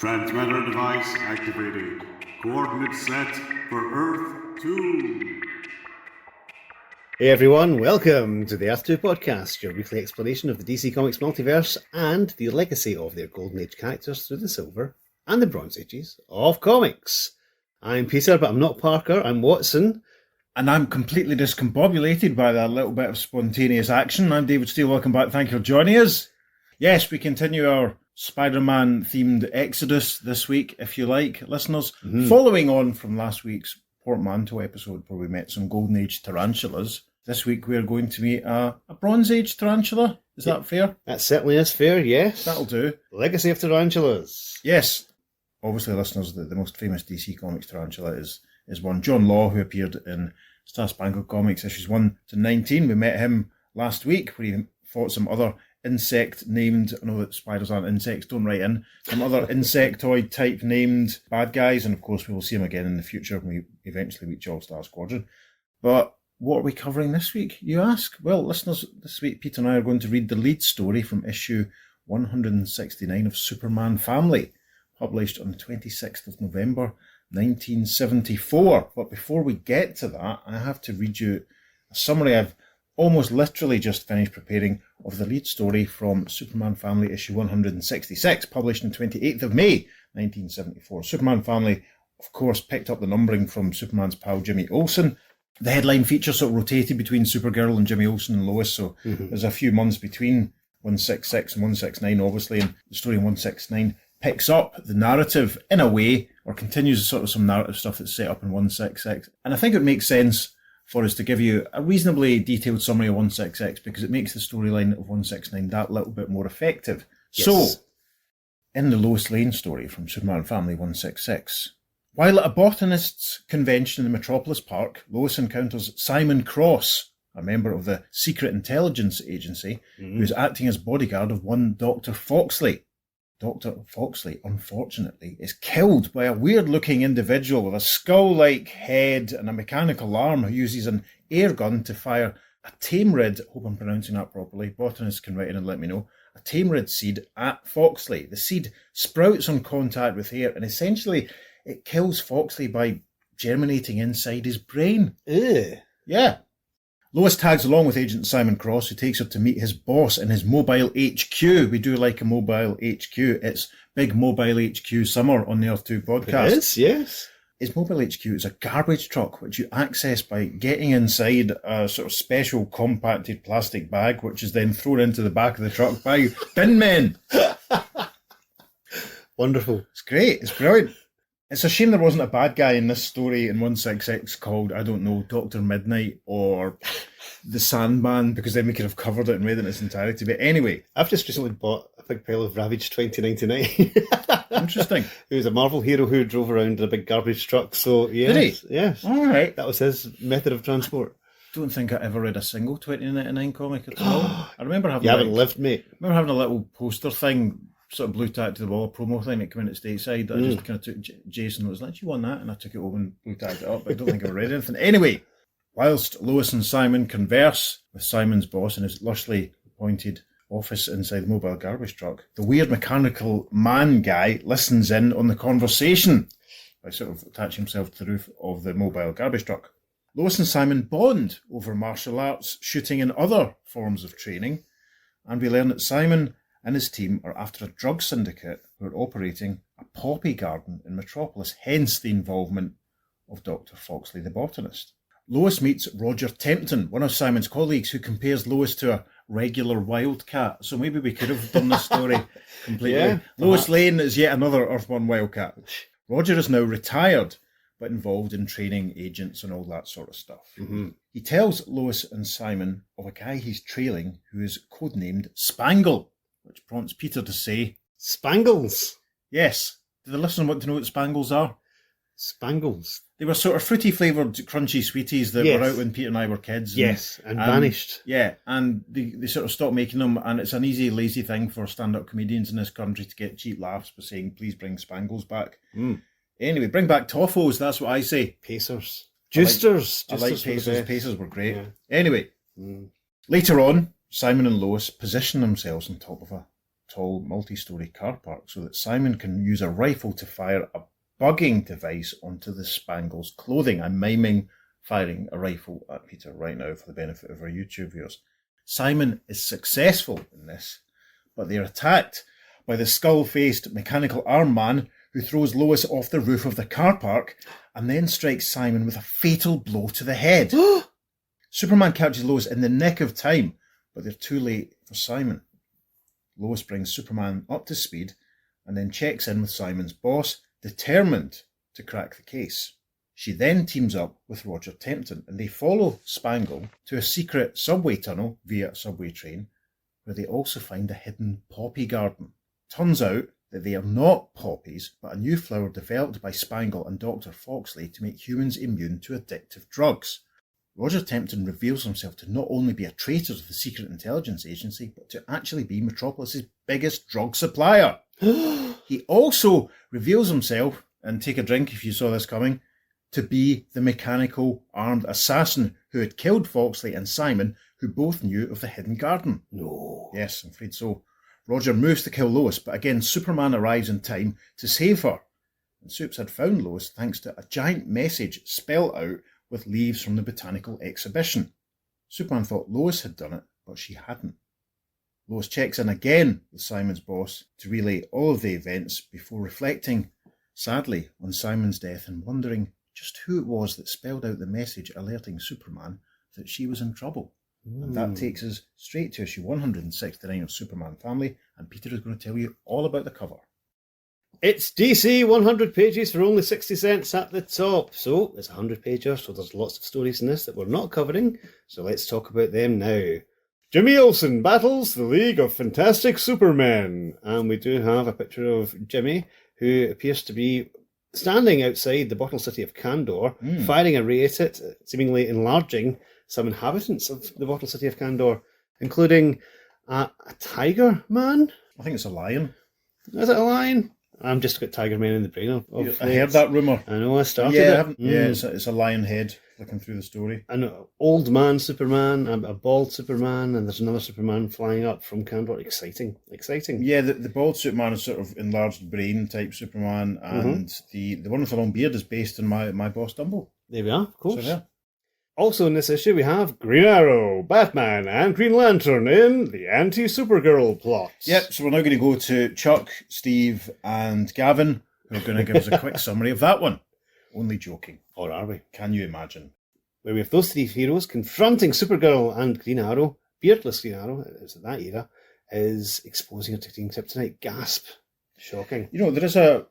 Transmitter device activated. Coordinates set for Earth 2. Hey everyone, welcome to the Earth 2 podcast, your weekly exploration of the DC Comics multiverse and the legacy of their Golden Age characters through the Silver and the Bronze Ages of comics. I'm Peter, but I'm not Parker, I'm Watson. And I'm completely discombobulated by that little bit of spontaneous action. I'm David Steele, welcome back, thank you for joining us. Yes, we continue our Spider-Man themed exodus this week, if you like, listeners. Following on from last week's Portmanteau episode where we met some Golden Age tarantulas, this week we're going to meet a Bronze Age tarantula. Is that fair? That certainly is fair, yes. That'll do. Legacy of Tarantulas. Yes. Obviously, listeners, the most famous DC Comics tarantula is one John Law, who appeared in Star Spangled Comics issues 1 to 19. We met him last week where he fought some other insect named, I know that spiders aren't insects, don't write in, some other insectoid type named bad guys, and of course we will see him again in the future when we eventually reach All-Star Squadron. But what are we covering this week, you ask? Well, listeners, this week Peter and I are going to read the lead story from issue 169 of Superman Family, published on the 26th of November 1974. But before we get to that, I have to read you a summary I've almost literally just finished preparing of the lead story from Superman Family issue 166, published on 28th of May 1974. Superman Family, of course, picked up the numbering from Superman's pal Jimmy Olsen. The headline feature sort of rotated between Supergirl and Jimmy Olsen and Lois, so there's a few months between 166 and 169, obviously, and the story in 169 picks up the narrative in a way, or continues sort of some narrative stuff that's set up in 166. And I think it makes sense for us to give you a reasonably detailed summary of 166 because it makes the storyline of 169 that little bit more effective. Yes. So, in the Lois Lane story from Superman Family 166, while at a botanist's convention in Metropolis Park, Lois encounters Simon Cross, a member of the Secret Intelligence Agency, who is acting as bodyguard of one Dr. Foxley. Dr. Foxley, unfortunately, is killed by a weird-looking individual with a skull-like head and a mechanical arm who uses an air gun to fire a tamerid, hope I'm pronouncing that properly, botanists can write in and let me know, a tamerid seed at Foxley. The seed sprouts on contact with air and essentially it kills Foxley by germinating inside his brain. Ugh. Yeah. Lois tags along with Agent Simon Cross, who takes her to meet his boss in his mobile HQ. We do like a mobile HQ. It's Big Mobile HQ Summer on the Earth 2 podcast. It is, yes. His mobile HQ is a garbage truck, which you access by getting inside a sort of special compacted plastic bag, which is then thrown into the back of the truck by bin men. Wonderful. It's great. It's brilliant. It's a shame there wasn't a bad guy in this story in 166 called, I don't know, Dr. Midnight or the Sandman, because then we could have covered it and read it in its entirety. But anyway. I've just recently bought a big pile of Ravage 2099. Interesting. He was a Marvel hero who drove around in a big garbage truck, so yes. Did he? Yes. All right. That was his method of transport. Don't think I ever read a single 2099 comic at all. I remember having You haven't lived, mate. I remember having a little poster thing, sort of blue tacked to the wall, promo thing that came in at Stateside. That I just kind of took Jason was like, "You want that?" And I took it over and blue tacked it up. But I don't think I ever read anything. Anyway, whilst Lois and Simon converse with Simon's boss in his lushly appointed office inside the mobile garbage truck, the weird mechanical man guy listens in on the conversation by sort of attaching himself to the roof of the mobile garbage truck. Lois and Simon bond over martial arts, shooting and other forms of training, and we learn that Simon and his team are after a drug syndicate who are operating a poppy garden in Metropolis, hence the involvement of Dr. Foxley the botanist. Lois meets Roger Tempton, one of Simon's colleagues, who compares Lois to a regular wildcat. So maybe we could have done this story completely. Yeah, Lois Lane is yet another Earth-1 wildcat. Roger is now retired, but involved in training agents and all that sort of stuff. He tells Lois and Simon of a guy he's trailing who is codenamed Spangle, which prompts Peter to say, Spangles. yes. Do the listener want to know what Spangles are? Spangles. They were sort of fruity flavoured crunchy sweeties that were out when Peter and I were kids. And vanished. Yeah, and they sort of stopped making them, and it's an easy, lazy thing for stand-up comedians in this country to get cheap laughs by saying, please bring Spangles back. Anyway, bring back Toffos, that's what I say. Pacers. Juicers. I like Pacers. Pacers were great. Yeah. Anyway, later on, Simon and Lois position themselves on top of a tall multi-storey car park so that Simon can use a rifle to fire a bugging device onto the Spangles' clothing. I'm miming firing a rifle at Peter right now for the benefit of our YouTube viewers. Simon is successful in this, but they're attacked by the skull-faced mechanical arm man who throws Lois off the roof of the car park and then strikes Simon with a fatal blow to the head. Superman catches Lois in the nick of time, but they're too late for Simon. Lois brings Superman up to speed and then checks in with Simon's boss, determined to crack the case. She then teams up with Roger Tempton and they follow Spangle to a secret subway tunnel via a subway train where they also find a hidden poppy garden. Turns out that they are not poppies, but a new flower developed by Spangle and Dr. Foxley to make humans immune to addictive drugs. Roger Tempton reveals himself to not only be a traitor to the Secret Intelligence Agency, but to actually be Metropolis's biggest drug supplier. He also reveals himself, and take a drink if you saw this coming, to be the mechanical armed assassin who had killed Foxley and Simon, who both knew of the hidden garden. No. Yes, I'm afraid so. Roger moves to kill Lois, but again Superman arrives in time to save her. And Supes had found Lois thanks to a giant message spelled out with leaves from the botanical exhibition. Superman thought Lois had done it, but she hadn't. Lois checks in again with Simon's boss to relay all of the events before reflecting, sadly, on Simon's death and wondering just who it was that spelled out the message alerting Superman that she was in trouble. And that takes us straight to issue 169 of Superman Family, and Peter is going to tell you all about the cover. It's DC 100 pages for only 60 cents at the top. So it's a 100-pager, so there's lots of stories in this that we're not covering. So let's talk about them now. Jimmy Olsen battles the League of Fantastic Supermen. And we do have a picture of Jimmy, who appears to be standing outside the bottle city of Kandor, firing a ray at it, seemingly enlarging some inhabitants of the bottle city of Kandor, including a tiger man? I think it's a lion. Is it a lion? I'm just got Tiger Man in the brain. I heard that rumour. I know, I started it. Yeah, it's a lion head looking through the story. An old man Superman, a bald Superman, and there's another Superman flying up from Kandor. Exciting. Yeah, the bald Superman is sort of enlarged brain type Superman, and the one with the long beard is based on my boss Dumbo. There we are, of course. So there. Also in this issue we have Green Arrow, Batman and Green Lantern in the anti-Supergirl plot. Yep, so we're now going to go to Chuck, Steve and Gavin, who are going to give us a quick summary of that one. Only joking. Or are we? Can you imagine? Where we have those three heroes confronting Supergirl, and Green Arrow, beardless Green Arrow, it's at that era, is exposing her to green kryptonite. Gasp. Shocking. You know, there is a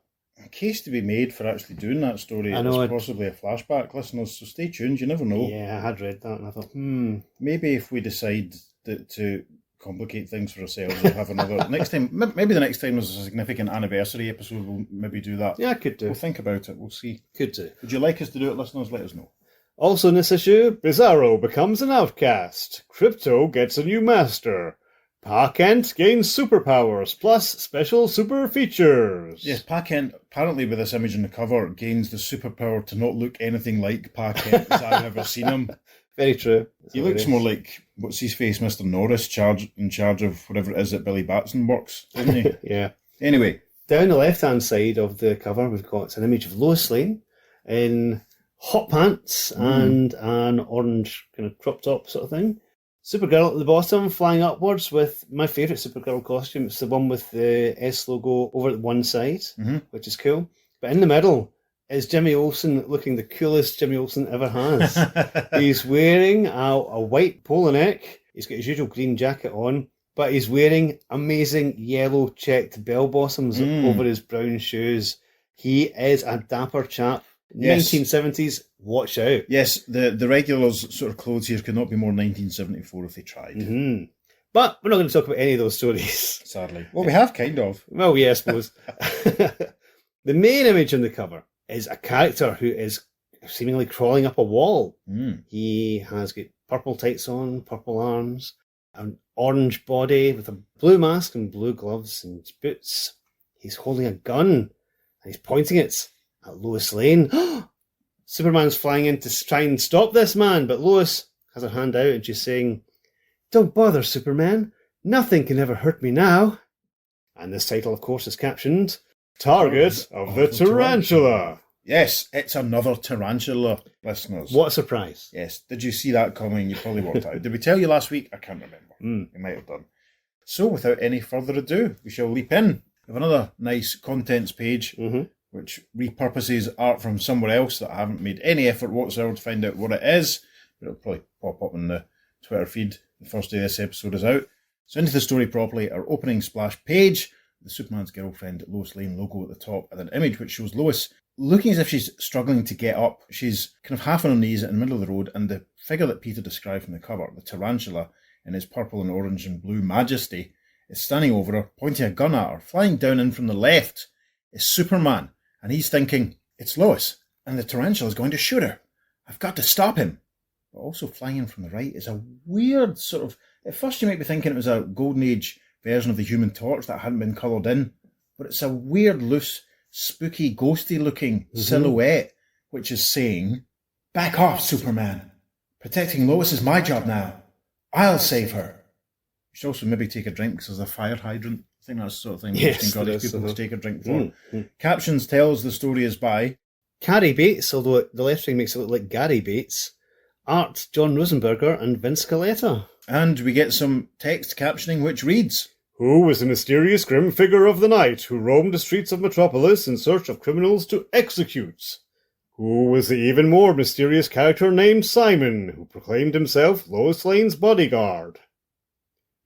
case to be made for actually doing that story. I know, it's possibly a flashback, listeners, so stay tuned, you never know. Yeah, I had read that and I thought, Maybe if we decide to complicate things for ourselves, we'll have another next time. Maybe the next time there's a significant anniversary episode, we'll maybe do that. Yeah, I could do. We'll think about it, we'll see. Could do. Would you like us to do it, listeners? Let us know. Also in this issue, Bizarro becomes an outcast. Crypto gets a new master. Pa Kent gains superpowers, plus special super features. Yes, Pa Kent, apparently with this image on the cover, gains the superpower to not look anything like Pa Kent as I've ever seen him. Very true. He looks more like, what's his face, Mr. Norris, in charge of whatever it is that Billy Batson works, doesn't he? Yeah. Anyway. Down the left-hand side of the cover, we've got an image of Lois Lane in hot pants and an orange kind of crop top sort of thing. Supergirl at the bottom, flying upwards with my favourite Supergirl costume. It's the one with the S logo over at one side, which is cool. But in the middle is Jimmy Olsen looking the coolest Jimmy Olsen ever has. He's wearing a white polo neck. He's got his usual green jacket on, but he's wearing amazing yellow checked bell bottoms over his brown shoes. He is a dapper chap. Yes. 1970s, watch out. Yes, the regulars' sort of clothes here could not be more 1974 if they tried. But we're not going to talk about any of those stories. Sadly. Well, we have, kind of. Well, yeah, I suppose. The main image on the cover is a character who is seemingly crawling up a wall. He has got purple tights on, purple arms, an orange body with a blue mask and blue gloves and boots. He's holding a gun and he's pointing it at Lois Lane. Superman's flying in to try and stop this man, but Lois has her hand out and she's saying, "Don't bother, Superman. Nothing can ever hurt me now." And this title, of course, is captioned Target of the Tarantula. Yes, it's another tarantula, listeners. What a surprise. Yes, did you see that coming? You probably worked out. Did we tell you last week? I can't remember. We might have done. So without any further ado, we shall leap in. We have another nice contents page, which repurposes art from somewhere else that I haven't made any effort whatsoever to find out what it is, but it'll probably pop up in the Twitter feed the first day this episode is out. So into the story properly, our opening splash page, the Superman's girlfriend Lois Lane logo at the top, and an image which shows Lois looking as if she's struggling to get up. She's kind of half on her knees in the middle of the road, and the figure that Peter described from the cover, the tarantula, in his purple and orange and blue majesty, is standing over her, pointing a gun at her. Flying down in from the left is Superman, and he's thinking, it's Lois, and the tarantula is going to shoot her. I've got to stop him. But also flying in from the right is a weird sort of... At first you might be thinking it was a Golden Age version of the Human Torch that hadn't been coloured in, but it's a weird, loose, spooky, ghosty-looking silhouette, which is saying, back off, Superman. Protecting Lois is my job now. I'll save her. You should also maybe take a drink because there's a fire hydrant. I think that's the sort of thing yes, we encourage people to take a drink for. Captions tell us the story is by Carrie Bates, although the lettering makes it look like Gary Bates. Art, John Rosenberger and Vince Coletta. And we get some text captioning which reads, Who was the mysterious grim figure of the night who roamed the streets of Metropolis in search of criminals to execute? Who was the even more mysterious character named Simon, who proclaimed himself Lois Lane's bodyguard?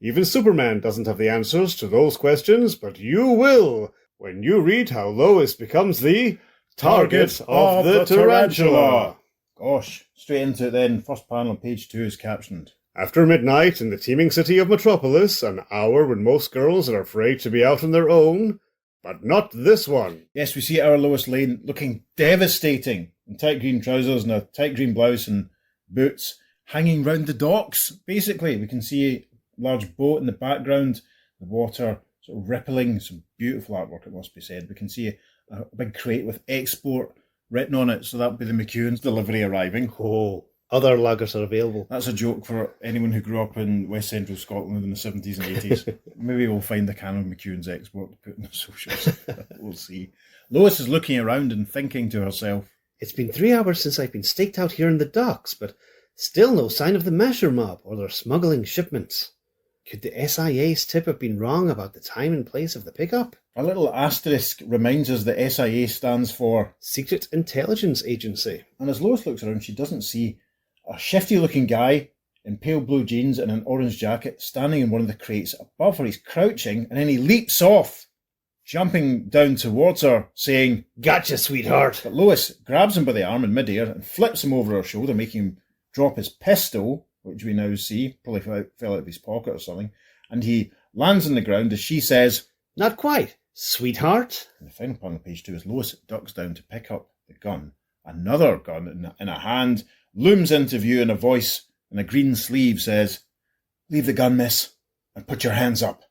Even Superman doesn't have the answers to those questions, but you will when you read how Lois becomes the target of the tarantula. Gosh, straight into it then. First panel on page 2 is captioned. After midnight in the teeming city of Metropolis, an hour when most girls are afraid to be out on their own, but not this one. Yes, we see our Lois Lane looking devastating in tight green trousers and a tight green blouse and boots, hanging round the docks. Basically, we can see a large boat in the background, the water sort of rippling, some beautiful artwork, it must be said. We can see a big crate with export written on it, so that would be the McEwen's delivery arriving. Oh, other lagers are available. That's a joke for anyone who grew up in West Central Scotland in the 70s and 80s. Maybe we'll find the can of McEwen's export to put in the socials. We'll see. Lois is looking around and thinking to herself, It's been 3 hours since I've been staked out here in the docks, but still no sign of the Masher mob or their smuggling shipments. Could the SIA's tip have been wrong about the time and place of the pickup? a little asterisk reminds us that SIA stands for Secret Intelligence Agency. And as Lois looks around, she doesn't see a shifty-looking guy in pale blue jeans and an orange jacket standing in one of the crates above her. He's crouching, and then he leaps off, jumping down towards her, saying, Gotcha, sweetheart. But Lois grabs him by the arm in midair and flips him over her shoulder, making him drop his pistol, which we now see probably fell out of his pocket or something, and he lands on the ground as she says, Not quite, sweetheart. And the final panel of page 2 is Lois ducks down to pick up the gun. Another gun in a hand looms into view, and a voice in a green sleeve says, Leave the gun, miss, and put your hands up.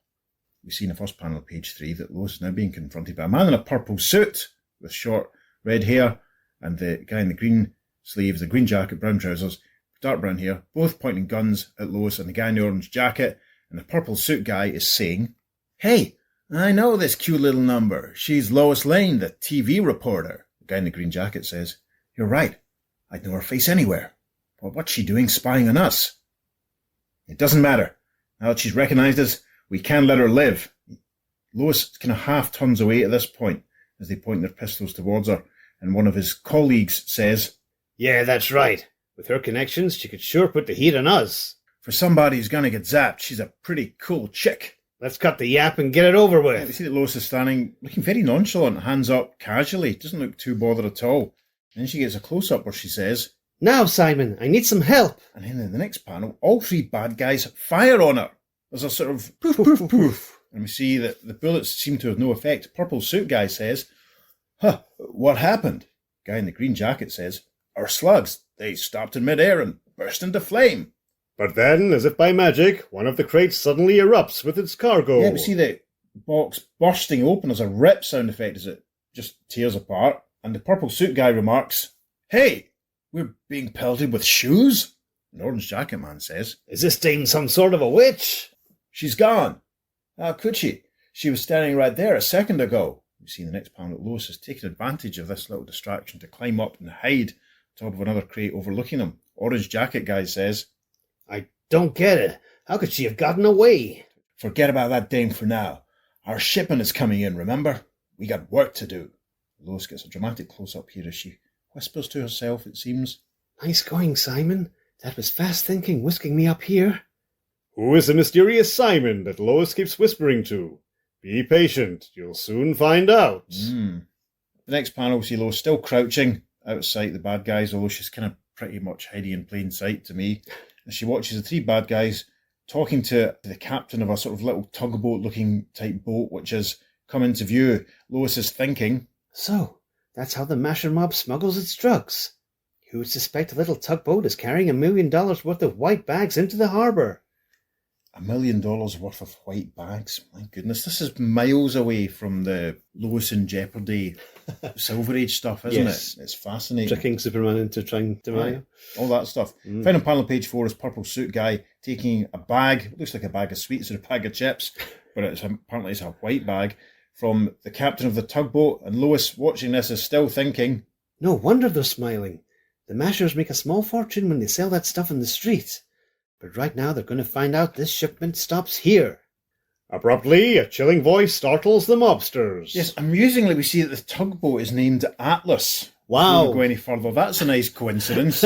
We see in the first panel of page 3 that Lois is now being confronted by a man in a purple suit with short red hair, and the guy in the green sleeves, the green jacket, brown trousers, dark brown hair, both pointing guns at Lois, and the guy in the orange jacket and the purple suit guy is saying, Hey, I know this cute little number. She's Lois Lane, the TV reporter. The guy in the green jacket says, You're right. I'd know her face anywhere. But what's she doing spying on us? It doesn't matter. Now that she's recognised us, we can't let her live. Lois kind of half turns away at this point as they point their pistols towards her, and one of his colleagues says, Yeah, that's right. With her connections, she could sure put the heat on us. For somebody who's going to get zapped, she's a pretty cool chick. Let's cut the yap and get it over We with. see that Lois is standing, looking very nonchalant, hands up, casually. Doesn't look too bothered at all. And then she gets a close-up where she says, Now, Simon, I need some help. and then in the next panel, all 3 bad guys fire on her. There's a sort of poof, poof, poof. And we see that the bullets seem to have no effect. Purple suit guy says, what happened? Guy in the green jacket says, Our slugs, they stopped in midair and burst into flame. But then, as if by magic, one of the crates suddenly erupts with its cargo. Yeah, we see the box bursting open as a rip sound effect as it just tears apart. And the purple suit guy remarks, Hey, we're being pelted with shoes? An orange jacket man says, Is this dame some sort of a witch? She's gone. How could she? She was standing right there a second ago. We see in the next panel that Lois has taken advantage of this little distraction to climb up and hide on top of another crate overlooking them. Orange Jacket Guy says, I don't get it. How could she have gotten away? forget about that dame for now. Our shipment is coming in, remember? We got work to do. Lois gets a dramatic close-up here as she whispers to herself, it seems. Nice going, Simon. That was fast thinking, whisking me up here. Who is the mysterious Simon that Lois keeps whispering to? Be patient, you'll soon find out. The next panel, we see Lois still crouching outside the bad guys, although she's kind of pretty much hiding in plain sight to me. As she watches the three bad guys talking to the captain of a sort of little tugboat-looking type boat, which has come into view. Lois is thinking, So, that's how the Masher mob smuggles its drugs. Who would suspect a little tugboat is carrying $1 million worth of white bags into the harbour? $1 million worth of white bags. My goodness, this is miles away from the Lois in Jeopardy Silver Age stuff, isn't Yes. it? It's fascinating. Tricking Superman into trying to marry him. All that stuff. Final panel on page 4 is Purple Suit Guy taking a bag, looks like a bag of sweets or a bag of chips, but apparently it's a white bag, from the captain of the tugboat, and Lois, watching this, is still thinking, No wonder they're smiling. The Mashers make a small fortune when they sell that stuff in the street. But right now they're going to find out this shipment stops here. Abruptly, a chilling voice startles the mobsters. yes, amusingly, we see that the tugboat is named Atlas. Wow. Before we go any further, that's a nice coincidence,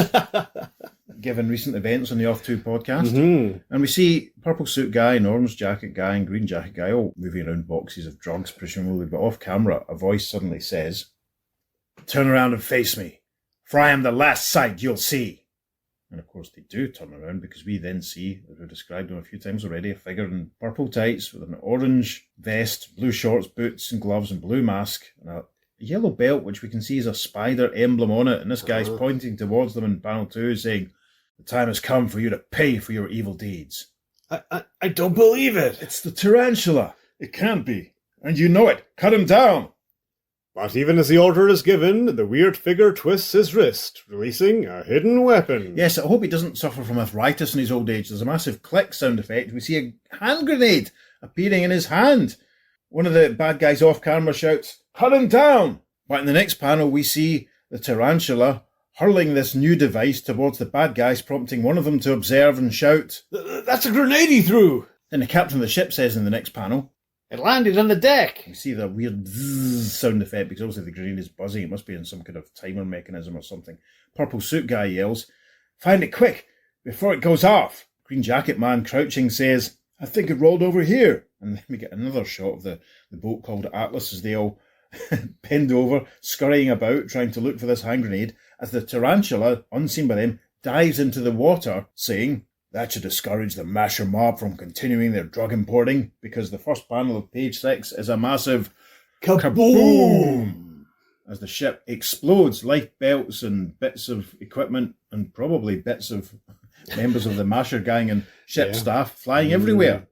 given recent events on the Off 2 podcast. And we see Purple Suit Guy and Orange Jacket Guy and Green Jacket Guy all moving around boxes of drugs, presumably, but off camera, a voice suddenly says, "Turn around and face me, for I am the last sight you'll see." And of course they do turn around, because we then see, as we've described them a few times already, a figure in purple tights with an orange vest, blue shorts, boots and gloves and blue mask, and a yellow belt, which we can see is a spider emblem on it. And this guy's pointing towards them in panel 2, saying, "The time has come for you to pay for your evil deeds." I don't believe it. It's the tarantula. It can't be. And you know it. Cut him down. But even as the order is given, the weird figure twists his wrist, releasing a hidden weapon. Yes, I hope he doesn't suffer from arthritis in his old age. There's a massive click sound effect. We see a hand grenade appearing in his hand. One of the bad guys off camera shouts, "Cut him down!" But in the next panel, we see the tarantula hurling this new device towards the bad guys, prompting one of them to observe and shout. That's a grenade he threw. Then the captain of the ship says in the next panel, It landed on the deck. you see the weird zzz sound effect, because obviously the grenade is buzzing. It must be in some kind of timer mechanism or something. Purple Suit Guy yells, "Find it quick, before it goes off." Green Jacket Man, crouching, says, "I think it rolled over here." And then we get another shot of the boat called Atlas as they all bend over, scurrying about, trying to look for this hand grenade, as the tarantula, unseen by them, dives into the water, saying, "That should discourage the Masher mob from continuing their drug importing," because the first panel of page 6 is a massive kaboom as the ship explodes, life belts and bits of equipment and probably bits of members of the Masher gang and ship staff flying everywhere.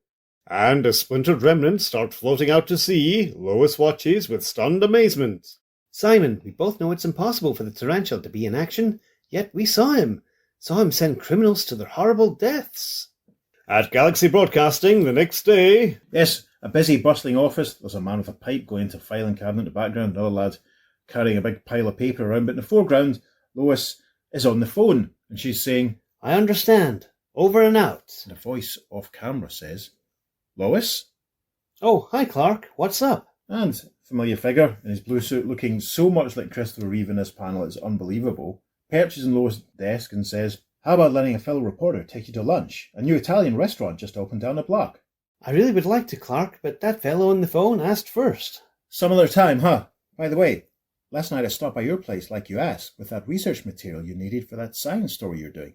And as splintered remnants start floating out to sea, Lois watches with stunned amazement. Simon, we both know it's impossible for the tarantula to be in action, yet we saw him send criminals to their horrible deaths. At Galaxy Broadcasting the next day... Yes, a busy, bustling office. There's a man with a pipe going into a filing cabinet in the background, another lad carrying a big pile of paper around, but in the foreground, Lois is on the phone, and she's saying, I understand. Over and out. and a voice off camera says, "Lois?" Oh, hi Clark. What's up? And familiar figure in his blue suit, looking so much like Christopher Reeve in this panel, it's unbelievable, perches on Lois' desk and says, "How about letting a fellow reporter take you to lunch? A new Italian restaurant just opened down the block." I really would like to, Clark, but that fellow on the phone asked first. "Some other time, huh? By the way, last night I stopped by your place like you asked, with that research material you needed for that science story you're doing.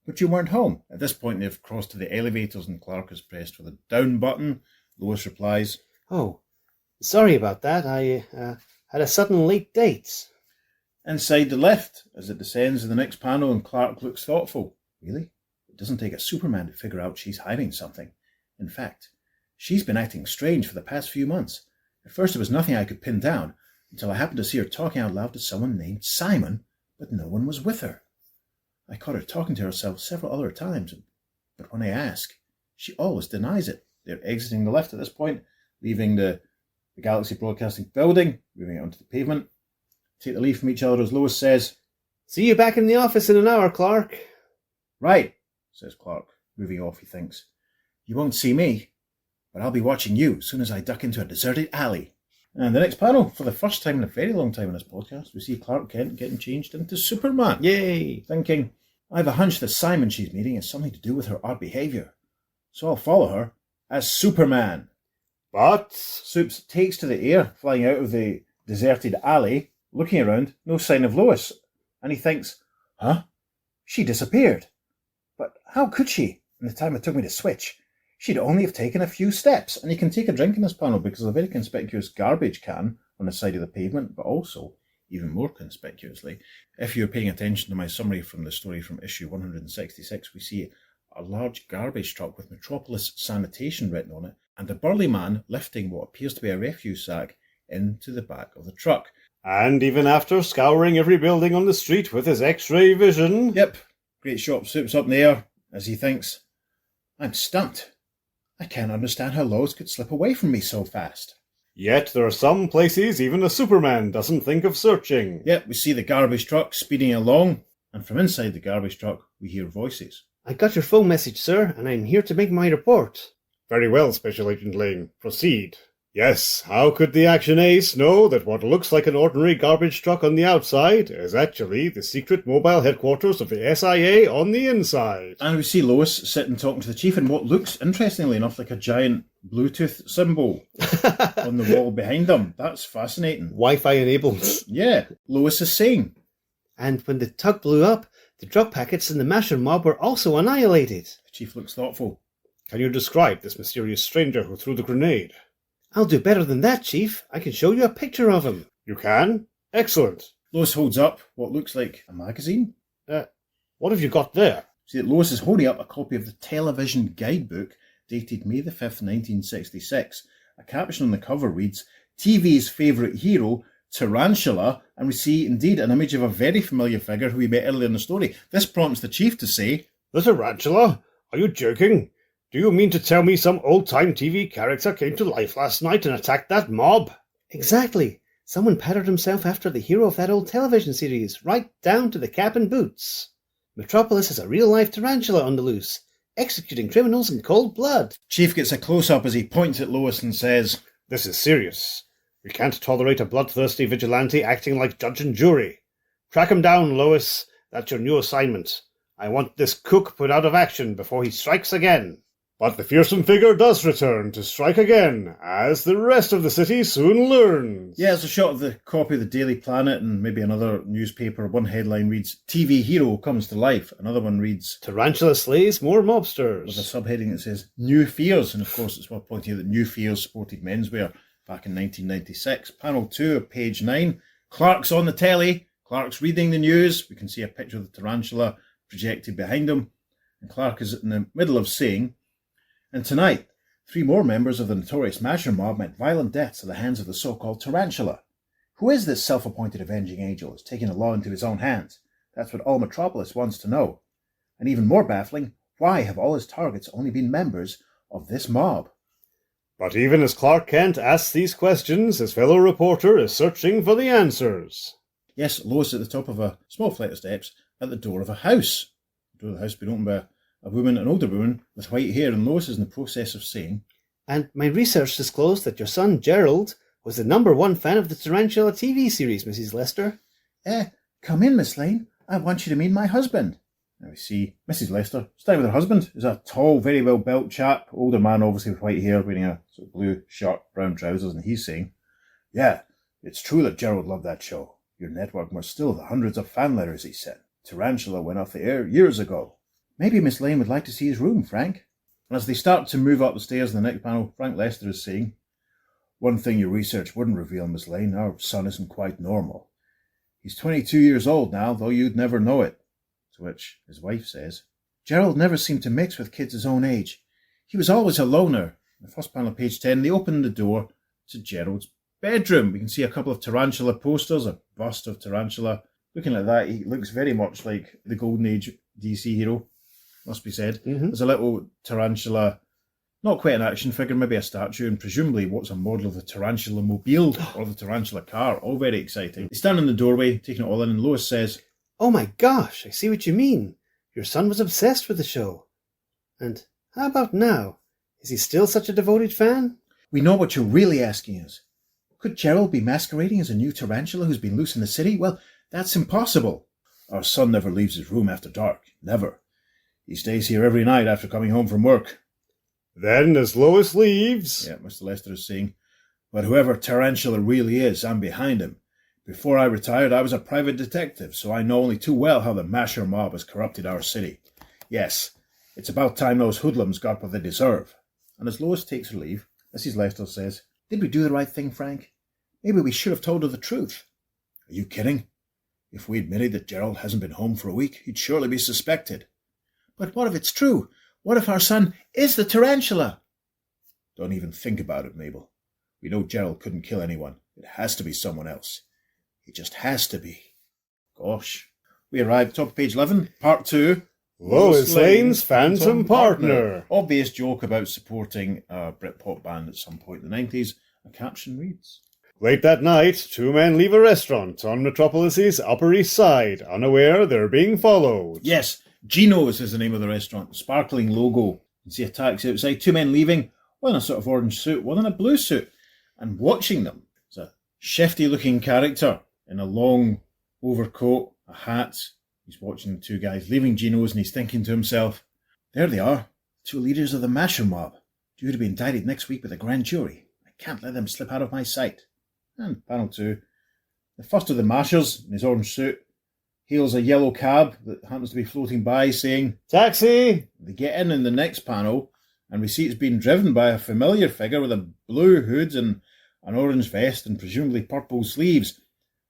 But you weren't home." At this point they've crossed to the elevators and Clark is pressed for the down button. Lois replies, Oh, sorry about that. I had a sudden late date. inside the lift as it descends in the next panel, and Clark looks thoughtful. Really? It doesn't take a Superman to figure out she's hiding something. In fact, she's been acting strange for the past few months. At first it was nothing I could pin down, until I happened to see her talking out loud to someone named Simon, but no one was with her. I caught her talking to herself several other times, but when I ask, she always denies it. They're exiting the lift at this point. leaving the Galaxy Broadcasting building, moving it onto the pavement. Take the leave from each other as Lois says, See you back in the office in an hour, Clark. Right, says Clark, moving off, he thinks. You won't see me, but I'll be watching you as soon as I duck into a deserted alley. And the next panel, for the first time in a very long time in this podcast, we see Clark Kent getting changed into Superman. Yay! Thinking, I have a hunch the Simon she's meeting has something to do with her odd behaviour, so I'll follow her as Superman. But Supes takes to the air, flying out of the deserted alley, looking around, no sign of Lois, and he thinks, huh? She disappeared. But how could she, in the time it took me to switch? She'd only have taken a few steps, and you can take a drink in this panel because of a very conspicuous garbage can on the side of the pavement, but also, even more conspicuously, if you're paying attention to my summary from the story from issue 166, we see a large garbage truck with Metropolis Sanitation written on it, and a burly man lifting what appears to be a refuse sack into the back of the truck. And even after scouring every building on the street with his X-ray vision... Yep, great shot of Supes up in the air, as he thinks, I'm stumped. I can't understand how Lois could slip away from me so fast. Yet there are some places even a Superman doesn't think of searching. Yep, we see the garbage truck speeding along, and from inside the garbage truck we hear voices. I got your phone message, sir, and I'm here to make my report. Very well, Special Agent Lane. Proceed. Yes, how could the action ace know that what looks like an ordinary garbage truck on the outside is actually the secret mobile headquarters of the SIA on the inside? And we see Lois sitting talking to the chief in what looks, interestingly enough, like a giant Bluetooth symbol on the wall behind them. That's fascinating. Wi-Fi enabled. Yeah, Lois is saying. And when the tug blew up, the drug packets in the Masher mob were also annihilated. The chief looks thoughtful. Can you describe this mysterious stranger who threw the grenade? I'll do better than that, Chief. I can show you a picture of him. You can? Excellent. Lois holds up what looks like a magazine. What have you got there? See that Lois is holding up a copy of the television guidebook dated May the 5th, 1966. A caption on the cover reads, TV's favourite hero, Tarantula, and we see indeed an image of a very familiar figure who we met earlier in the story. This prompts the chief to say, The Tarantula? Are you joking? Do you mean to tell me some old-time TV character came to life last night and attacked that mob? Exactly. Someone patterned himself after the hero of that old television series, right down to the cap and boots. Metropolis is a real-life tarantula on the loose, executing criminals in cold blood. Chief gets a close-up as he points at Lois and says, This is serious. We can't tolerate a bloodthirsty vigilante acting like judge and jury. Track him down, Lois. That's your new assignment. I want this cook put out of action before he strikes again. But the fearsome figure does return to strike again, as the rest of the city soon learns. Yeah, it's a shot of the copy of the Daily Planet and maybe another newspaper. One headline reads, TV hero comes to life. Another one reads, Tarantula slays more mobsters. with a subheading that says, New Fears. And of course, it's worth pointing out that New Fears sported menswear back in 1996. Panel 2 of page 9. Clark's on the telly. Clark's reading the news. We can see a picture of the tarantula projected behind him. And Clark is in the middle of saying, And tonight, 3 more members of the notorious Masher mob met violent deaths at the hands of the so-called Tarantula. Who is this self-appointed avenging angel who's taking the law into his own hands? That's what all Metropolis wants to know. And even more baffling, why have all his targets only been members of this mob? But even as Clark Kent asks these questions, his fellow reporter is searching for the answers. Yes, Lois at the top of a small flight of steps at the door of a house. The door of the house being opened by a woman, an older woman, with white hair, and Lois is in the process of saying, And my research disclosed that your son, Gerald, was the #1 fan of the Tarantula TV series, Mrs. Lester. Come in, Miss Lane. I want you to meet my husband. Now we see Mrs. Lester, standing with her husband, is a tall, very well-built chap, older man, obviously with white hair, wearing a sort of blue shirt, brown trousers, and he's saying, Yeah, it's true that Gerald loved that show. Your network must still have the hundreds of fan letters he sent. Tarantula went off the air years ago. Maybe Miss Lane would like to see his room, Frank. And as they start to move up the stairs in the next panel, Frank Lester is saying, One thing your research wouldn't reveal, Miss Lane, our son isn't quite normal. He's 22 years old now, though you'd never know it. To which his wife says, Gerald never seemed to mix with kids his own age. He was always a loner. In the first panel of page 10, they open the door to Gerald's bedroom. We can see a couple of Tarantula posters, a bust of Tarantula. Looking at that, he looks very much like the Golden Age DC hero, must be said. Mm-hmm. There's a little tarantula Not quite an action figure, maybe a statue, and presumably what's a model of the Tarantula mobile or the Tarantula car. All very exciting. They stand in the doorway, taking it all in, and Lois says, "Oh my gosh, I see what you mean. Your son was obsessed with the show. And how about now? Is he still such a devoted fan?" "We know what you're really asking us. Could Gerald be masquerading as a new tarantula who's been loose in the city? Well, that's impossible. Our son never leaves his room after dark. Never. He stays here every night after coming home from work." Then, as Lois leaves... Yeah, Mr. Lester is saying, "But whoever Tarantula really is, I'm behind him. Before I retired, I was a private detective, so I know only too well how the Masher mob has corrupted our city. Yes, it's about time those hoodlums got what they deserve." And as Lois takes her leave, Mrs. Lester says, "Did we do the right thing, Frank? Maybe we should have told her the truth." "Are you kidding? If we admitted that Gerald hasn't been home for a week, he'd surely be suspected." "But what if it's true? What if our son is the tarantula?" "Don't even think about it, Mabel. We know Gerald couldn't kill anyone. It has to be someone else. It just has to be." Gosh. We arrive top of page 11, part 2. Lois Lane's Phantom Partner. Obvious joke about supporting a Britpop band at some point in the 90s. A caption reads, Late that night, two men leave a restaurant on Metropolis's Upper East Side, unaware they're being followed. Yes, Gino's is the name of the restaurant. Sparkling logo. You can see a taxi outside. Two men leaving, one in a sort of orange suit, one in a blue suit. And watching them is a shifty-looking character in a long overcoat, a hat. He's watching the two guys leaving Gino's and he's thinking to himself, there they are, two leaders of the Masher mob, due to be indicted next week with a grand jury. I can't let them slip out of my sight. And panel 2. The first of the Mashers, in his orange suit, hails a yellow cab that happens to be floating by, saying, "Taxi!" They get in the next panel, and we see it's being driven by a familiar figure with a blue hood and an orange vest and presumably purple sleeves.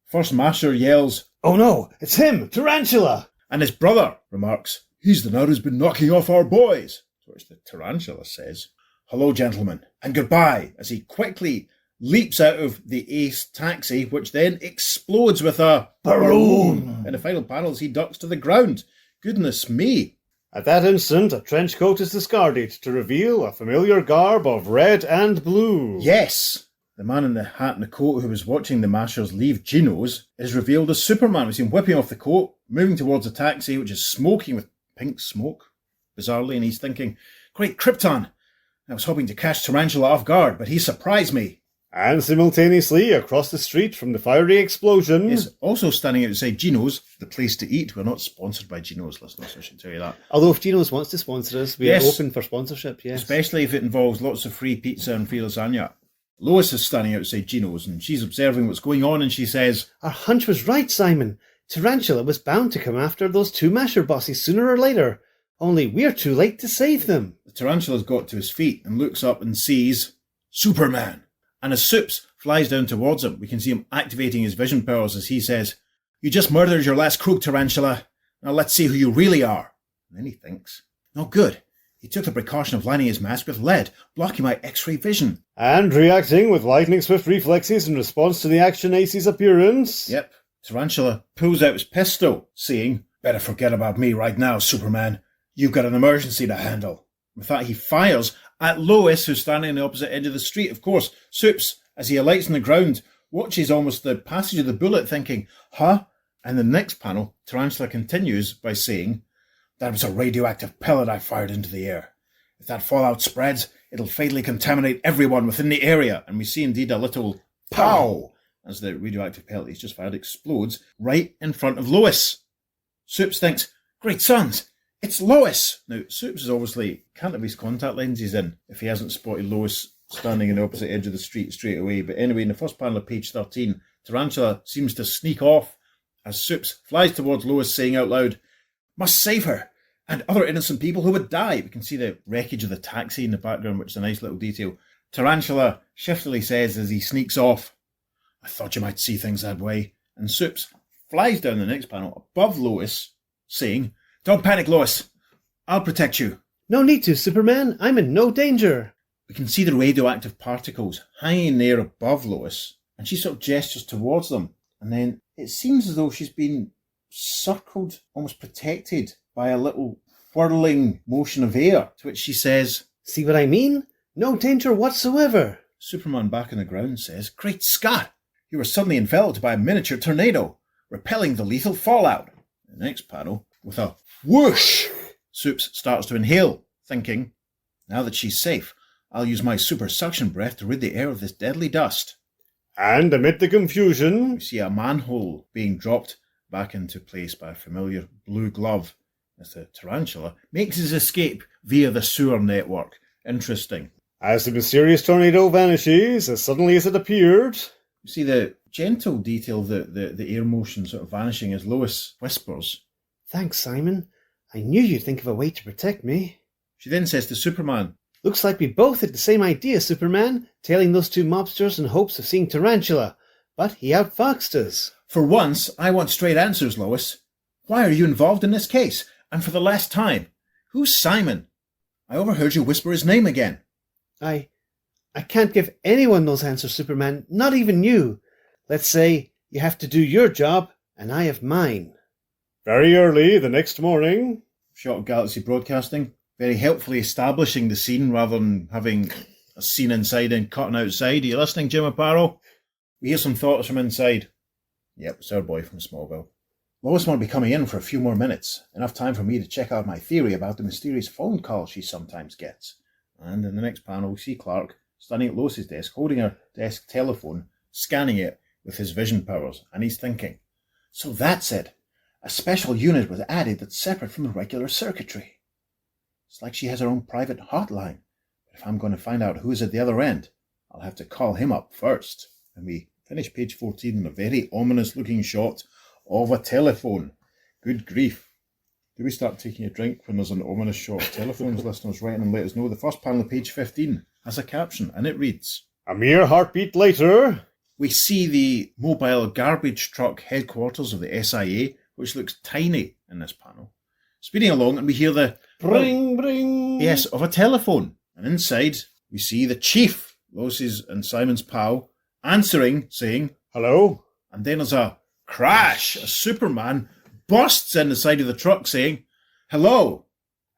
First Masher yells, "Oh no, it's him, Tarantula!" And his brother remarks, "He's the nut who's been knocking off our boys." To which the Tarantula says, "Hello, gentlemen, and goodbye," as he quickly leaps out of the Ace taxi, which then explodes with a Baroom! In the final panels, he ducks to the ground. Goodness me. At that instant, a trench coat is discarded to reveal a familiar garb of red and blue. Yes! The man in the hat and the coat who was watching the Mashers leave Gino's is revealed as Superman. We see him whipping off the coat, moving towards a taxi, which is smoking with pink smoke, bizarrely, and he's thinking, "Great Krypton! I was hoping to catch Tarantula off guard, but he surprised me." And simultaneously, across the street from the fiery explosion... Yes, also standing outside Gino's, the place to eat. We're not sponsored by Gino's, listeners, I should tell you that. Although if Gino's wants to sponsor us, we are open for sponsorship, yes. Especially if it involves lots of free pizza and free lasagna. Lois is standing outside Gino's and she's observing what's going on and she says, "Our hunch was right, Simon. Tarantula was bound to come after those two Masher bosses sooner or later. Only we're too late to save them." The Tarantula's got to his feet and looks up and sees Superman. And as Soups flies down towards him, we can see him activating his vision powers as he says, "You just murdered your last crook, Tarantula. Now let's see who you really are." And then he thinks, "No good. He took the precaution of lining his mask with lead, blocking my X-ray vision." And reacting with lightning-swift reflexes in response to the Action Ace's appearance... Yep. Tarantula pulls out his pistol, saying, "Better forget about me right now, Superman. You've got an emergency to handle." With that, he fires at Lois, who's standing on the opposite end of the street. Of course, Soups, as he alights on the ground, watches almost the passage of the bullet, thinking, "Huh?" And the next panel, Tarantula continues by saying, "That was a radioactive pellet I fired into the air. If that fallout spreads, it'll fatally contaminate everyone within the area." And we see indeed a little pow as the radioactive pellet he's just fired explodes right in front of Lois. Soups thinks, "Great sons, it's Lois!" Now, Soups is obviously can't have his contact lenses in if he hasn't spotted Lois standing on the opposite edge of the street straight away. But anyway, in the first panel of page 13, Tarantula seems to sneak off as Soups flies towards Lois, saying out loud, "Must save her, and other innocent people who would die." We can see the wreckage of the taxi in the background, which is a nice little detail. Tarantula shiftily says as he sneaks off, "I thought you might see things that way." And Soups flies down the next panel above Lois, saying, "Don't panic, Lois. I'll protect you." "No need to, Superman. I'm in no danger." We can see the radioactive particles hanging there above Lois, and she sort of gestures towards them. And then it seems as though she's been circled, almost protected by a little whirling motion of air, to which she says, See what I mean? No danger whatsoever. Superman back on the ground says, "Great Scott! You were suddenly enveloped by a miniature tornado, repelling the lethal fallout." The next panel, with a whoosh, Supes starts to inhale, thinking, now that she's safe, I'll use my super suction breath to rid the air of this deadly dust. And amid the confusion, We see a manhole being dropped back into place by a familiar blue glove as the tarantula makes his escape via the sewer network. Interesting. as the mysterious tornado vanishes as suddenly as it appeared, You see the gentle detail of the air motion sort of vanishing as Lois whispers. Thanks, Simon. I knew you'd think of a way to protect me. She then says to Superman, Looks like we both had the same idea, Superman, tailing those two mobsters in hopes of seeing Tarantula. But he outfoxed us. "For once, I want straight answers, Lois. Why are you involved in this case? And for the last time, who's Simon? I overheard you whisper his name again." I can't give anyone those answers, Superman, not even you. Let's say you have to do your job, and I have mine. very early the next morning, Shot of Galaxy Broadcasting, very helpfully establishing the scene rather than having a scene inside and cutting outside. Are you listening, Jim Aparo? We hear some thoughts from inside. Yep, it's our boy from Smallville. Lois won't be coming in for a few more minutes. Enough time for me to check out my theory about the mysterious phone call she sometimes gets. And in the next panel, we see Clark standing at Lois's desk, holding her desk telephone, scanning it with his vision powers, and he's thinking, so that's it. A special unit was added that's separate from the regular circuitry. It's like she has her own private hotline. But if I'm going to find out who's at the other end, I'll have to call him up first. And we finish page 14 in a very ominous-looking shot of a telephone. Good grief. Do we start taking a drink when there's an ominous shot of telephones? Listeners, write in and let us know. The first panel of page 15 has a caption, and it reads, a mere heartbeat later, we see the mobile garbage truck headquarters of the SIA, which looks tiny in this panel, speeding along, and we hear the bring, bring. yes, of a telephone. And inside, we see the chief, Lois's and Simon's pal, answering, saying, Hello? and then there's a crash. A Superman bursts in the side of the truck saying, hello.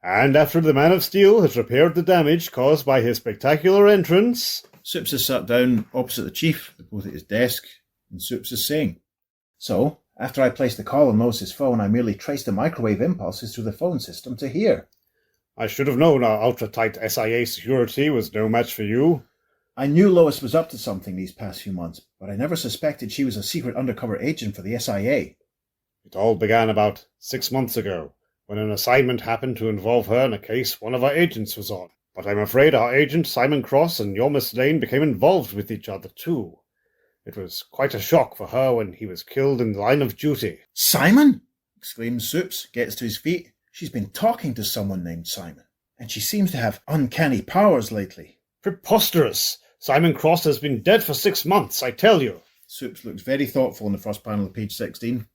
And after the Man of Steel has repaired the damage caused by his spectacular entrance, Supes is sat down opposite the chief, both at his desk, and Supes is saying, so, after I placed the call on Lois's phone, I merely traced the microwave impulses through the phone system to here. I should have known our ultra-tight SIA security was no match for you. I knew Lois was up to something these past few months, but I never suspected she was a secret undercover agent for the SIA. It all began about 6 months ago, when an assignment happened to involve her in a case one of our agents was on. But I'm afraid our agent, Simon Cross, and your Miss Lane became involved with each other too. It was quite a shock for her when he was killed in the line of duty. Simon? Exclaims Supes, gets to his feet. She's been talking to someone named Simon, and she seems to have uncanny powers lately. Preposterous! Simon Cross has been dead for 6 months, I tell you. Supes looks very thoughtful in the first panel of page 16.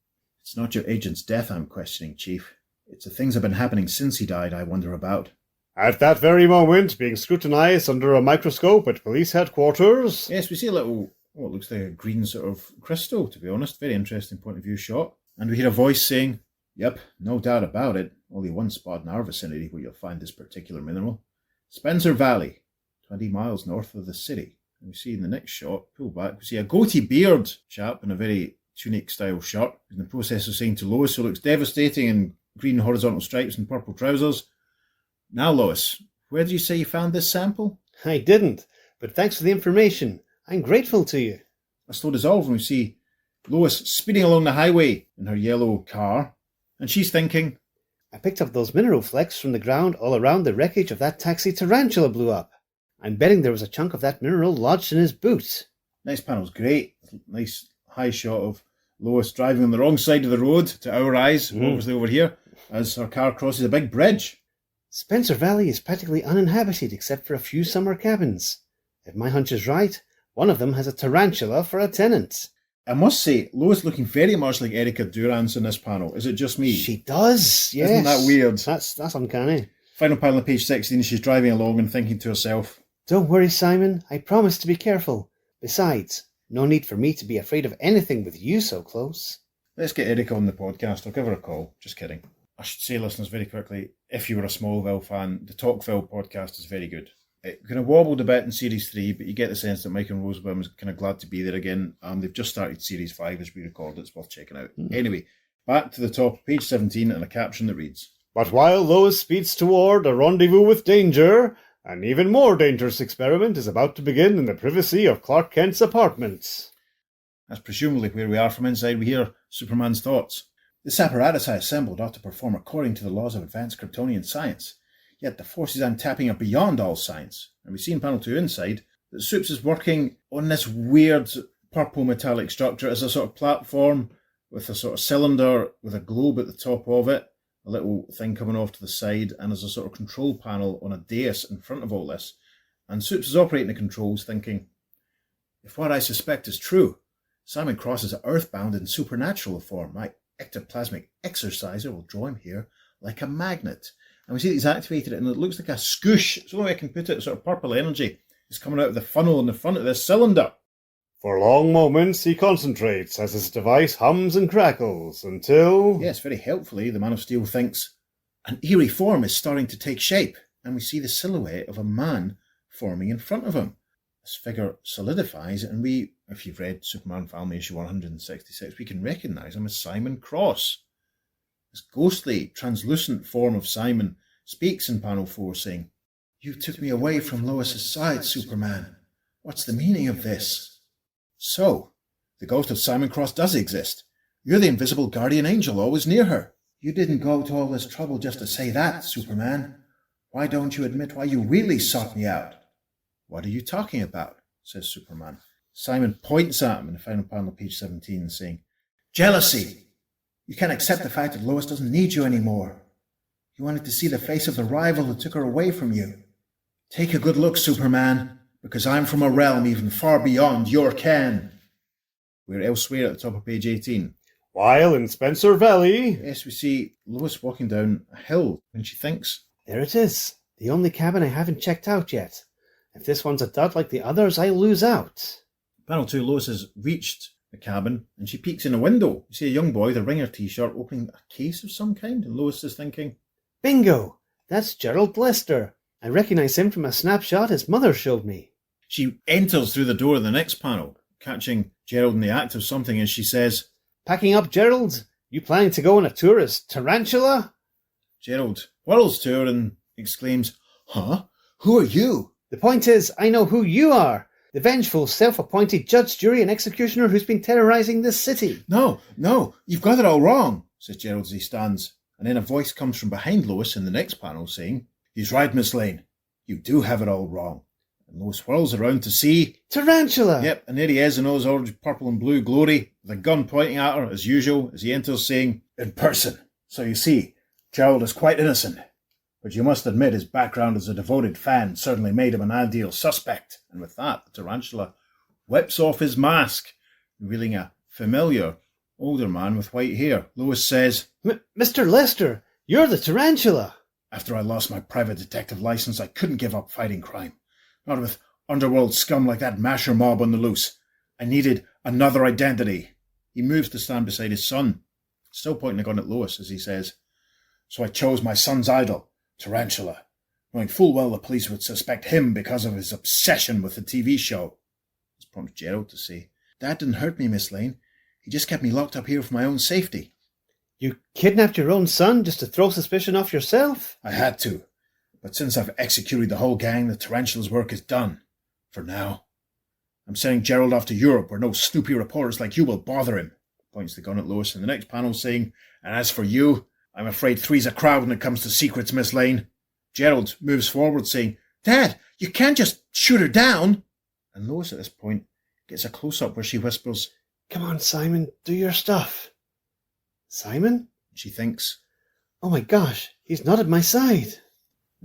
It's not your agent's death I'm questioning, Chief. It's the things that have been happening since he died I wonder about. At that very moment, being scrutinized under a microscope at police headquarters. Yes, we see a little, what looks like a green sort of crystal, to be honest. Very interesting point of view shot. And we hear a voice saying, yep, no doubt about it. Only one spot in our vicinity where you'll find this particular mineral. Spencer Valley, 20 miles north of the city. And we see in the next shot, pull back, we see a goatee-beard chap in a very tunic-style shirt. He's in the process of saying to Lois, who looks devastating in green horizontal stripes and purple trousers, now, Lois, where did you say you found this sample? I didn't, but thanks for the information. I'm grateful to you. A slow dissolve, and we see Lois speeding along the highway in her yellow car, and she's thinking, I picked up those mineral flecks from the ground all around the wreckage of that taxi Tarantula blew up. I'm betting there was a chunk of that mineral lodged in his boot. Next panel's great. Nice high shot of Lois driving on the wrong side of the road to our eyes, obviously over here, as her car crosses a big bridge. Spencer Valley is practically uninhabited except for a few summer cabins. If my hunch is right, one of them has a tarantula for a tenant. I must say, Lois looking very much like Erica Durance in this panel. Is it just me? She does, yes. Isn't that weird? That's uncanny. Final panel of page 16, she's driving along and thinking to herself, Don't worry, Simon. I promise to be careful. Besides, no need for me to be afraid of anything with you so close. let's get Erica on the podcast. I'll give her a call. Just kidding. I should say, listeners, very quickly, if you were a Smallville fan, the Talkville podcast is very good. It kind of wobbled a bit in Series 3, but you get the sense that Mike and Rosebaum is kind of glad to be there again. They've just started Series 5 as we record. It's worth checking out. Anyway, back to the top, page 17, and a caption that reads, But while Lois speeds toward a rendezvous with danger, an even more dangerous experiment is about to begin in the privacy of Clark Kent's apartment. That's presumably where we are. From inside, we hear Superman's thoughts. This apparatus I assembled ought to perform according to the laws of advanced Kryptonian science. Yet the forces I'm tapping are beyond all science. And we see in panel 2 inside that Supes is working on this weird purple metallic structure as a sort of platform with a sort of cylinder with a globe at the top of it, a little thing coming off to the side, and there's a sort of control panel on a dais in front of all this. And Supes is operating the controls thinking, if what I suspect is true, Simon Cross is earthbound in supernatural form. My ectoplasmic exorciser will draw him here like a magnet. And we see that he's activated it, and it looks like a scoosh. It's the only way I can put it, sort of purple energy is coming out of the funnel in the front of this cylinder. For long moments he concentrates as his device hums and crackles until... Yes, very helpfully, the Man of Steel thinks an eerie form is starting to take shape, and we see the silhouette of a man forming in front of him. This figure solidifies, and we, if you've read Superman Family issue 166, we can recognise him as Simon Cross. This ghostly, translucent form of Simon speaks in panel 4, saying, You took me away from Lois's side, Superman. What's the meaning of this? So, the ghost of Simon Cross does exist. You're the invisible guardian angel always near her. You didn't go to all this trouble just to say that, Superman. Why don't you admit why you really sought me out? What are you talking about? Says Superman. Simon points at him in the final panel of page 17, saying, Jealousy! You can't accept the fact that Lois doesn't need you anymore. You wanted to see the face of the rival who took her away from you. Take a good look, Superman, because I'm from a realm even far beyond your ken. We're elsewhere at the top of page 18. While in Spencer Valley... Yes, we see Lois walking down a hill, and she thinks, There it is, the only cabin I haven't checked out yet. If this one's a dud like the others, I lose out. Panel 2, Lois has reached the cabin, and she peeks in a window. You see a young boy, the Ringer t-shirt, opening a case of some kind, and Lois is thinking, Bingo! That's Gerald Lester. I recognise him from a snapshot his mother showed me. She enters through the door of the next panel, catching Gerald in the act of something, and she says, Packing up, Gerald? You planning to go on a tour as Tarantula? Gerald whirls to her and exclaims, Huh? Who are you? The point is, I know who you are. The vengeful, self-appointed judge, jury and executioner who's been terrorising this city. No, you've got it all wrong, says Gerald as he stands. And then a voice comes from behind Lois in the next panel saying, He's right, Miss Lane. You do have it all wrong. And Lois whirls around to see... Tarantula! Yep, and there he is in all his orange, purple and blue glory, with a gun pointing at her, as usual, as he enters saying, In person. So you see, Gerald is quite innocent. But you must admit his background as a devoted fan certainly made him an ideal suspect. And with that, the tarantula whips off his mask, revealing a familiar, older man with white hair. Lois says, Mr. Lester, you're the tarantula. After I lost my private detective license, I couldn't give up fighting crime. Not with underworld scum like that masher mob on the loose. I needed another identity. He moves to stand beside his son, still pointing a gun at Lois as he says, So I chose my son's idol, Tarantula, knowing full well the police would suspect him because of his obsession with the TV show. This prompts Gerald to say, Dad didn't hurt me, Miss Lane. He just kept me locked up here for my own safety. You kidnapped your own son just to throw suspicion off yourself? I had to. But since I've executed the whole gang, the Tarantula's work is done. For now. I'm sending Gerald off to Europe where no snoopy reporters like you will bother him. Points the gun at Lois in the next panel saying, And as for you, I'm afraid three's a crowd when it comes to secrets, Miss Lane. Gerald moves forward saying, Dad, you can't just shoot her down. And Lois at this point gets a close-up where she whispers, Come on, Simon, do your stuff. Simon? She thinks, Oh my gosh, he's not at my side.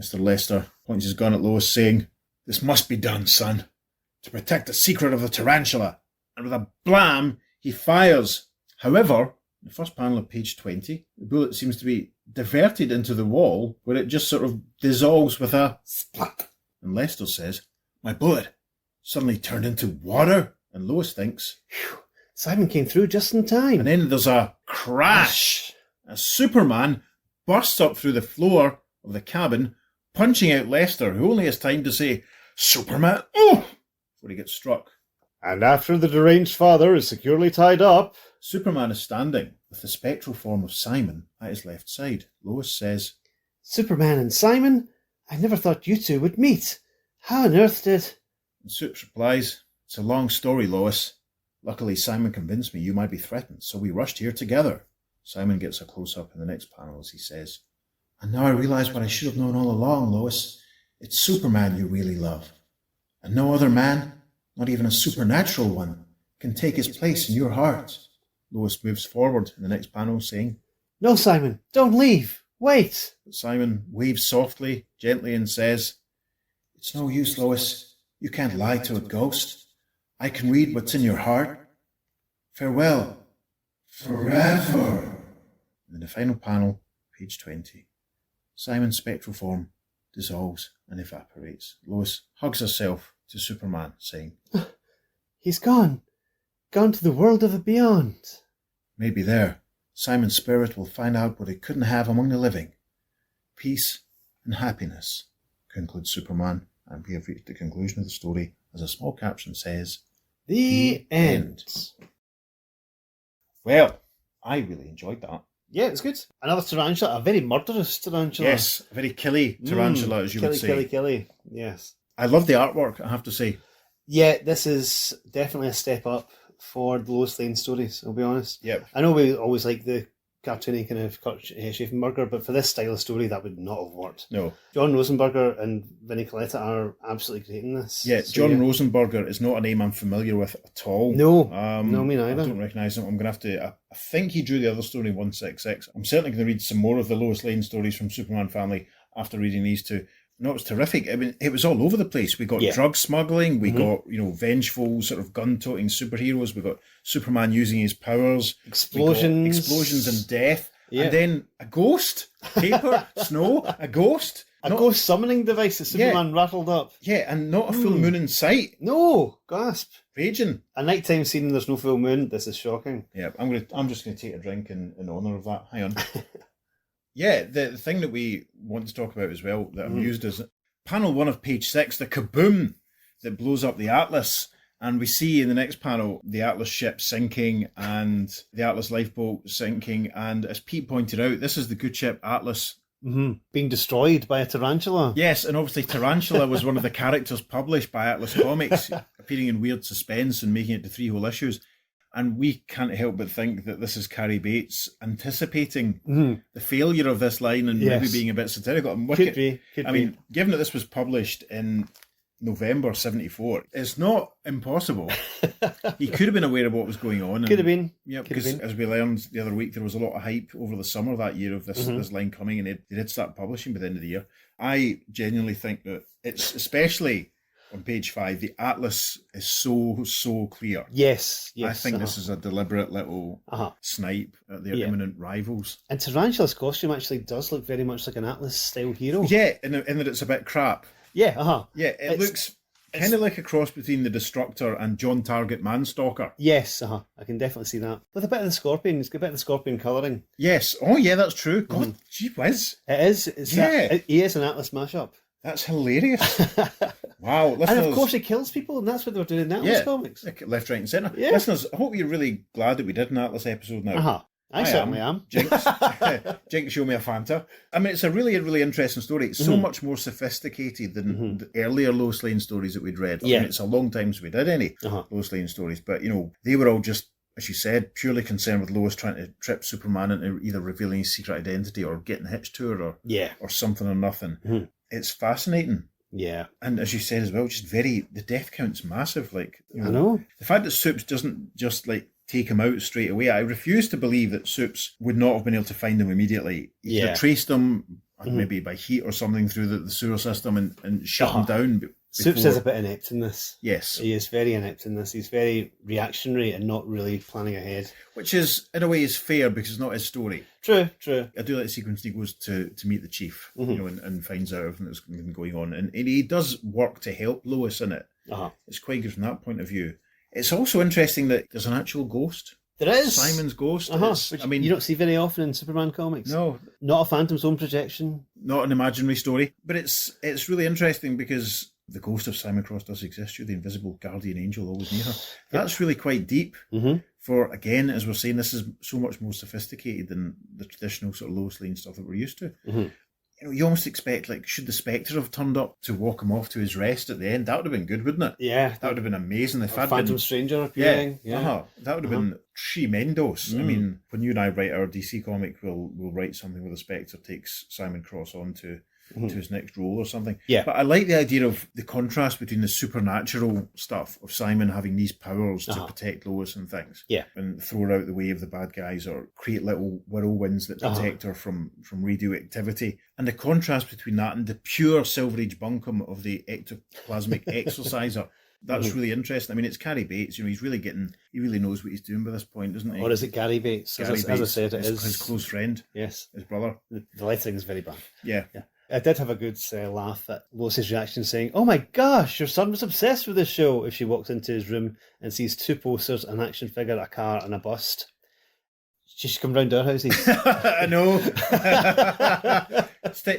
Mr. Lester points his gun at Lois saying, This must be done, son, to protect the secret of the tarantula. And with a blam, he fires. However, in the first panel of page 20, the bullet seems to be diverted into the wall where it just sort of dissolves with a splat. And Lester says, My bullet suddenly turned into water. And Lois thinks, Phew, Simon came through just in time. And then there's a crash as Superman bursts up through the floor of the cabin, punching out Lester, who only has time to say, "Superman, oh!" before he gets struck. And after the deranged father is securely tied up, Superman is standing with the spectral form of Simon at his left side. Lois says, Superman and Simon? I never thought you two would meet. How on earth did... and Supes replies, "It's a long story, Lois. Luckily, Simon convinced me you might be threatened, so we rushed here together." Simon gets a close-up in the next panel as he says, "And now I realise what I should have known all along, Lois. It's Superman you really love. And no other man, not even a supernatural one, can take his place in your heart." Lois moves forward in the next panel saying, No, Simon, don't leave. Wait. but Simon waves softly, gently, and says, "It's no use, Lois. You can't lie to a ghost. I can read what's in your heart. Farewell. Forever." And in the final panel, page 20, Simon's spectral form dissolves and evaporates. Lois hugs herself to Superman, saying, He's gone. Gone to the world of the beyond. "Maybe there, Simon's spirit will find out what it couldn't have among the living. Peace and happiness," concludes Superman, and we have reached the conclusion of the story, as a small caption says, The end. Well, I really enjoyed that. yeah, it's good. Another tarantula, a very murderous tarantula. Yes, a very killy tarantula, as you would say. Killy. Yes. I love the artwork, I have to say. Yeah, this is definitely a step up for the Lois Lane stories, I'll be honest. Yep. I know we always like the cartoony kind of Kurt Schaffenberger, but for this style of story, that would not have worked. No. John Rosenberger and Vinnie Coletta are absolutely great in this. Yeah, So, John yeah. Rosenberger is not a name I'm familiar with at all. No, no, me I neither. don't recognise him. I'm going to have to... I think he drew the other story, 166. I'm certainly going to read some more of the Lois Lane stories from Superman Family after reading these two. No, it was terrific. I mean, it was all over the place. We got Yeah. drug smuggling. We got, vengeful sort of gun-toting superheroes. We got Superman using his powers. We got Explosions. explosions and death. Yeah. And then a ghost, paper, snow, a ghost. A Not- ghost summoning device that Yeah. Superman rattled up. Yeah, and not a full moon in sight. No, gasp. Raging. A nighttime scene, there's no full moon. This is shocking. Yeah, I'm just gonna take a drink in honour of that. Hang on. Yeah, the thing that we want to talk about as well that I'm used is panel 1 of page 6, the kaboom that blows up the Atlas. And we see in the next panel the Atlas ship sinking and the Atlas lifeboat sinking. And as Pete pointed out, this is the good ship Atlas. Being destroyed by a tarantula. Yes, and obviously Tarantula was one of the characters published by Atlas Comics, appearing in weird suspense and making it to 3 whole issues. And we can't help but think that this is Carrie Bates anticipating the failure of this line and maybe Yes. being a bit satirical. And Could be. I mean, given that this was published in November 74, it's not impossible. He could have been aware of what was going on. Could have been. Yeah, Could have because been. as we learned the other week, there was a lot of hype over the summer that year of this line coming, and they did start publishing by the end of the year. I genuinely think that it's, especially on page 5, the Atlas is so clear. Yes. I think this is a deliberate little Uh-huh. snipe at their Yeah. imminent rivals. And Tarantula's costume actually does look very much like an Atlas-style hero. Yeah, in that it's a bit crap. Yeah, uh-huh. Yeah, it looks kind of like a cross between the Destructor and John Target Manstalker. Yes, uh-huh. I can definitely see that. With a bit of the Scorpion, it's got a bit of the Scorpion colouring. Yes. Oh, yeah, that's true. God, gee whiz. It is. It's Yeah. he is an Atlas mashup. That's hilarious. Wow. And Listeners, of course he kills people, and that's what they were doing in Atlas comics. like left, right, and centre. Yeah. Listeners, I hope you're really glad that we did an Atlas episode now. Uh-huh. I certainly am. Jinx. Jinx, show me a Fanta. I mean, it's a really, really interesting story. It's so much more sophisticated than the earlier Lois Lane stories that we'd read. Yeah. I mean, it's a long time since we did any Lois Lane stories, but, they were all just, as you said, purely concerned with Lois trying to trip Superman into either revealing his secret identity or getting hitched to her or something or nothing. It's fascinating. Yeah. And as you said as well, just the death count's massive. Like, I know. the fact that Supes doesn't just like take him out straight away, I refuse to believe that Supes would not have been able to find him immediately. He could have traced him, maybe by heat or something, through the sewer system and shut him down. Supes is a bit inept in this. Yes. He is very inept in this. He's very reactionary and not really planning ahead. Which is, in a way, is fair because it's not his story. True. I do like the sequence he goes to meet the chief, and finds out everything that's been going on. And he does work to help Lois in it. It's quite good from that point of view. It's also interesting that there's an actual ghost. There is Simon's ghost. Which I mean, you don't see very often in Superman comics. no, Not a Phantom Zone projection. not an imaginary story, but it's really interesting because the ghost of Simon Cross does exist. You're the invisible guardian angel always near her. That's really quite deep. Mm-hmm. For, again, as we're saying, this is so much more sophisticated than the traditional sort of Lois Lane stuff that we're used to. Mm-hmm. You know, you almost expect, like, should the Spectre have turned up to walk him off to his rest at the end? That would have been good, wouldn't it? Yeah. That would have been amazing. If I'd Phantom been, Stranger appearing. that would have been tremendous. I Mm. mean, when you and I write our DC comic, we'll write something where the Spectre takes Simon Cross on to his next role or something. Yeah. But I like the idea of the contrast between the supernatural stuff of Simon having these powers to protect Lois and things. Yeah. And throw her out the way of the bad guys or create little whirlwinds that protect her from radioactivity. And the contrast between that and the pure Silver Age bunkum of the ectoplasmic exorciser. That's really interesting. I mean, it's Carrie Bates. You know, he really knows what he's doing by this point, doesn't he? Or is it Gary Bates? Gary As I said, it is his close friend. Yes. His brother. The lettering is very bad. Yeah. I did have a good laugh at Lois's reaction, saying, "Oh my gosh, your son was obsessed with this show," if she walks into his room and sees 2 posters, an action figure, a car, and a bust. She should come round to our houses. I know.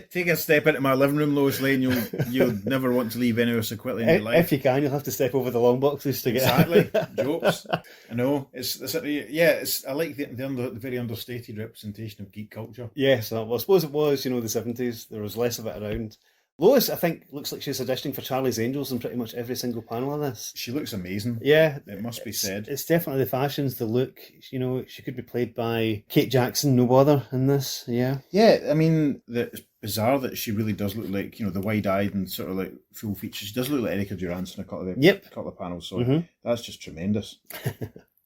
Take a step into my living room, Lois Lane. You'll never want to leave anywhere so quickly in your life. If you can, you'll have to step over the long boxes to get Exactly. Jokes. I know. I like the very understated representation of geek culture. Yes, well, I suppose it was, the 70s. There was less of it around. Lois, I think, looks like she's auditioning for Charlie's Angels in pretty much every single panel of this. She looks amazing. Yeah. It must be said. It's definitely the fashions, the look. She could be played by Kate Jackson, no bother, in this. Yeah. Yeah, I mean, it's bizarre that she really does look like, the wide-eyed and sort of like full features. She does look like Erica Durance in a couple of panels, so that's just tremendous.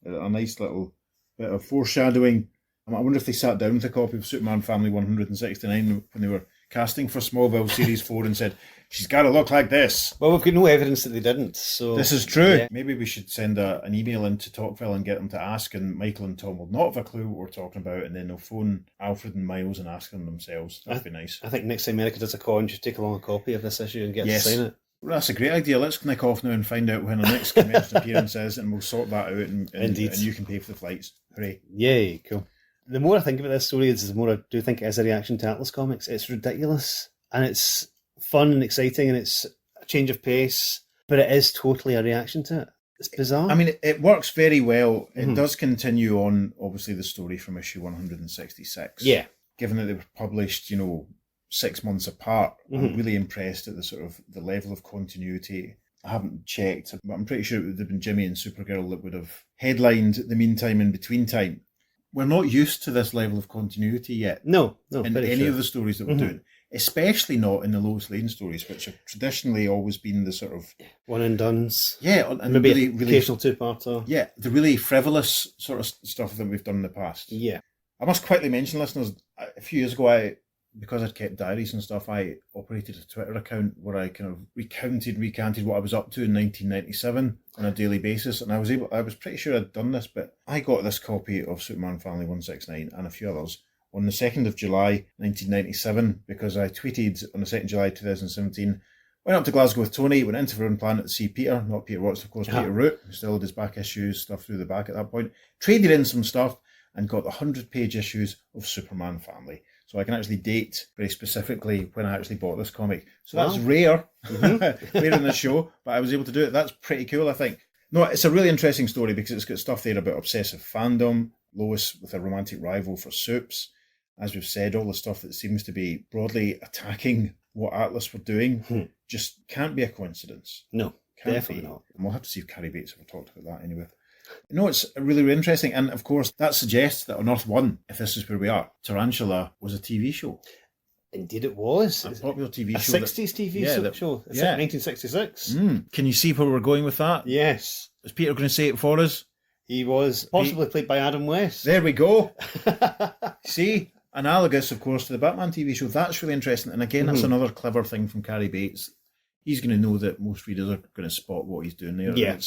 A nice little bit of foreshadowing. I wonder if they sat down with a copy of Superman Family 169 when they were casting for Smallville Series 4 and said, she's got to look like this. Well, we've got no evidence that they didn't. So this is true. Yeah. Maybe we should send an email into Talkville and get them to ask, and Michael and Tom will not have a clue what we're talking about, and then they'll phone Alfred and Miles and ask them themselves. That'd be nice. I think next time America does a con, just take along a copy of this issue and get to sign it. Well, that's a great idea. Let's nick off now and find out when our next convention appearance is, and we'll sort that out, and you can pay for the flights. Hooray. Yay, cool. The more I think about this story, the more I do think it is a reaction to Atlas Comics. It's ridiculous, and it's fun and exciting, and it's a change of pace, but it is totally a reaction to it. It's bizarre. I mean, it works very well. It does continue on, obviously, the story from issue 166. Yeah. Given that they were published, 6 months apart, I'm really impressed at the level of continuity. I haven't checked, but I'm pretty sure it would have been Jimmy and Supergirl that would have headlined the meantime in between time. We're not used to this level of continuity yet. No, in any of the stories that we're doing. Especially not in the Lois Lane stories, which have traditionally always been the sort of one and dones. Yeah, and maybe really occasional two-parter. Yeah, the really frivolous sort of stuff that we've done in the past. Yeah. I must quickly mention, listeners, a few years ago, because I'd kept diaries and stuff, I operated a Twitter account where I kind of recanted what I was up to in 1997 on a daily basis, and I was pretty sure I'd done this, but I got this copy of Superman Family 169 and a few others on the 2nd of July 1997 because I tweeted on the 2nd of July 2017, went up to Glasgow with Tony, went into Foreign Planet to see Peter, not Peter Watts, of course, Peter Root, who still had his back issues, stuff through the back at that point, traded in some stuff and got the 100-page issues of Superman Family. So I can actually date very specifically when I actually bought this comic. So that's rare, rare in the show, but I was able to do it. That's pretty cool, I think. No, it's a really interesting story because it's got stuff there about obsessive fandom, Lois with a romantic rival for Supes. As we've said, all the stuff that seems to be broadly attacking what Atlas were doing just can't be a coincidence. No, definitely not. And we'll have to see if Carrie Bates ever talked about that anyway. No, it's really, really interesting. And of course, that suggests that on Earth 1, if this is where we are, Tarantula was a TV show. Indeed it was. A popular TV show. A 60s TV show. It's like 1966. Can you see where we're going with that? Yes. Is Peter going to say it for us? He was possibly played by Adam West. There we go. See? Analogous, of course, to the Batman TV show. That's really interesting. And again, that's another clever thing from Carrie Bates. He's going to know that most readers are going to spot what he's doing there. Yeah.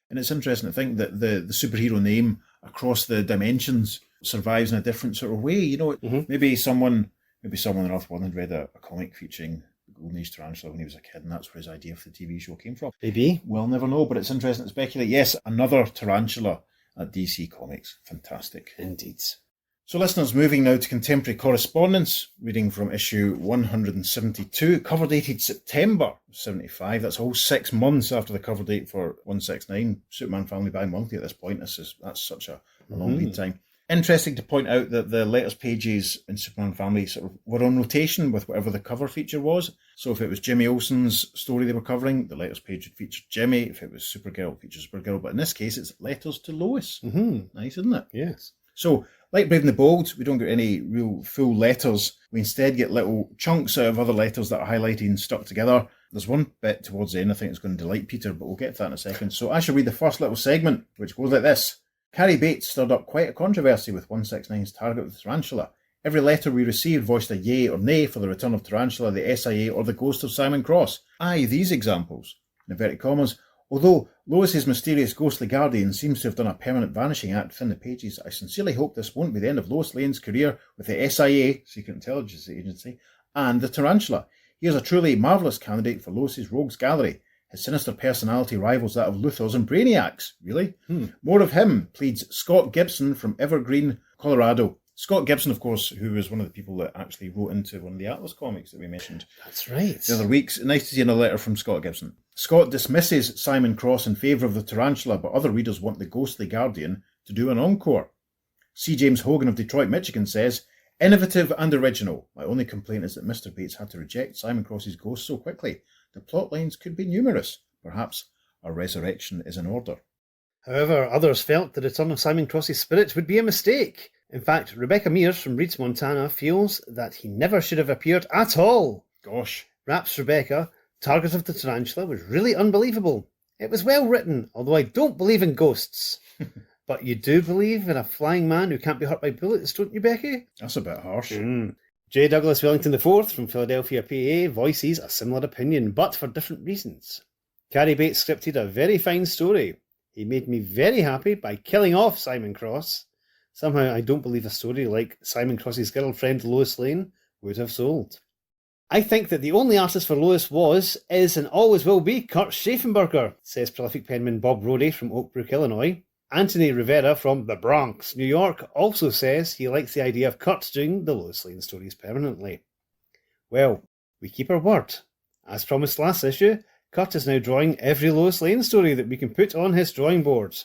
And it's interesting to think that the superhero name across the dimensions survives in a different sort of way. Maybe someone on Earth 1 had read a comic featuring the Golden Age Tarantula when he was a kid, and that's where his idea for the TV show came from. Maybe. We'll never know, but it's interesting to speculate. Yes, another tarantula. at DC Comics. Fantastic. Indeed. So listeners, moving now to contemporary correspondence, reading from issue 172, cover dated September 75. That's a whole 6 months after the cover date for 169, Superman Family Bi-Monthly at this point. That's such a long lead time. Interesting to point out that the letters pages in Superman Family sort of were on rotation with whatever the cover feature was. So if it was Jimmy Olsen's story they were covering, the letters page would feature Jimmy. If it was Supergirl, it features Supergirl. But in this case, it's letters to Lois. Nice, isn't it? Yes. So, like Brave and the Bold, we don't get any real full letters. We instead get little chunks out of other letters that are highlighted and stuck together. There's one bit towards the end I think is going to delight Peter, but we'll get to that in a second. So I shall read the first little segment, which goes like this. Carrie Bates stirred up quite a controversy with 169's target with Tarantula. Every letter we received voiced a yay or nay for the return of Tarantula, the SIA, or the ghost of Simon Cross. Aye, these examples. In inverted commas, although Lois's mysterious ghostly guardian seems to have done a permanent vanishing act within the pages, I sincerely hope this won't be the end of Lois Lane's career with the SIA, Secret Intelligence Agency, and the Tarantula. He is a truly marvellous candidate for Lois's rogues gallery. His sinister personality rivals that of Luthor's and Brainiac's. Really? More of him, pleads Scott Gibson from Evergreen, Colorado. Scott Gibson, of course, who was one of the people that actually wrote into one of the Atlas comics that we mentioned. That's right. The other week. Nice to see another letter from Scott Gibson. Scott dismisses Simon Cross in favour of the Tarantula, but other readers want the ghostly guardian to do an encore. C. James Hogan of Detroit, Michigan says, innovative and original. My only complaint is that Mr. Bates had to reject Simon Cross's ghost so quickly. The plot lines could be numerous. Perhaps a resurrection is in order. However, others felt the return of Simon Cross's spirit would be a mistake. In fact, Rebecca Mears from Reeds, Montana feels that he never should have appeared at all. Gosh. Raps Rebecca, target of the Tarantula, was really unbelievable. It was well written, although I don't believe in ghosts. But you do believe in a flying man who can't be hurt by bullets, don't you, Becky? That's a bit harsh. J. Douglas Wellington IV from Philadelphia, PA, voices a similar opinion, but for different reasons. Carrie Bates scripted a very fine story. He made me very happy by killing off Simon Cross. Somehow I don't believe a story like Simon Cross's girlfriend Lois Lane would have sold. I think that the only artist for Lois is, and always will be, Kurt Schaffenberger, says prolific penman Bob Brody from Oak Brook, Illinois. Anthony Rivera from the Bronx, New York, also says he likes the idea of Kurt doing the Lois Lane stories permanently. Well, we keep our word. As promised last issue, Kurt is now drawing every Lois Lane story that we can put on his drawing board.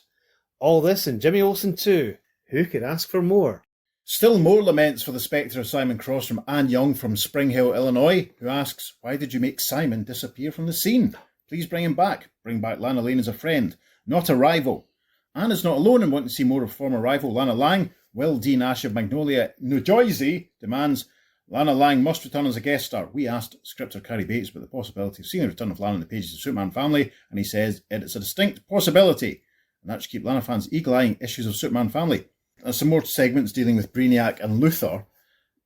All this in Jimmy Olsen too. Who could ask for more? Still more laments for the spectre of Simon Cross from Anne Young from Spring Hill, Illinois, who asks, why did you make Simon disappear from the scene? Please bring him back. Bring back Lana Lane as a friend, not a rival. Anne is not alone in wanting to see more of former rival Lana Lang. Will D. Nash of Magnolia, New Jersey, demands Lana Lang must return as a guest star. We asked scripter Carrie Bates about the possibility of seeing the return of Lana in the pages of Superman Family, and he says it's a distinct possibility. And that should keep Lana fans eagle-eyeing issues of Superman Family. There's some more segments dealing with Brainiac and Luthor,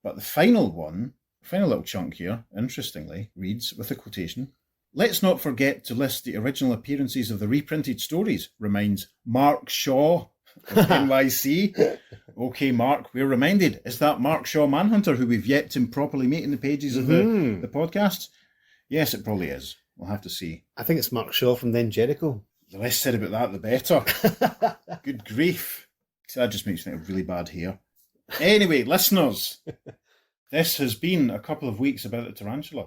but the final little chunk here, interestingly, reads, with a quotation, let's not forget to list the original appearances of the reprinted stories, reminds Mark Shaw of NYC. Okay, Mark, we're reminded. Is that Mark Shaw Manhunter who we've yet to properly meet in the pages of the podcast? Yes, it probably is. We'll have to see. I think it's Mark Shaw from Then Jericho. The less said about that, the better. Good grief. That just makes me think of really bad hair. Anyway, listeners, this has been a couple of weeks about the Tarantula.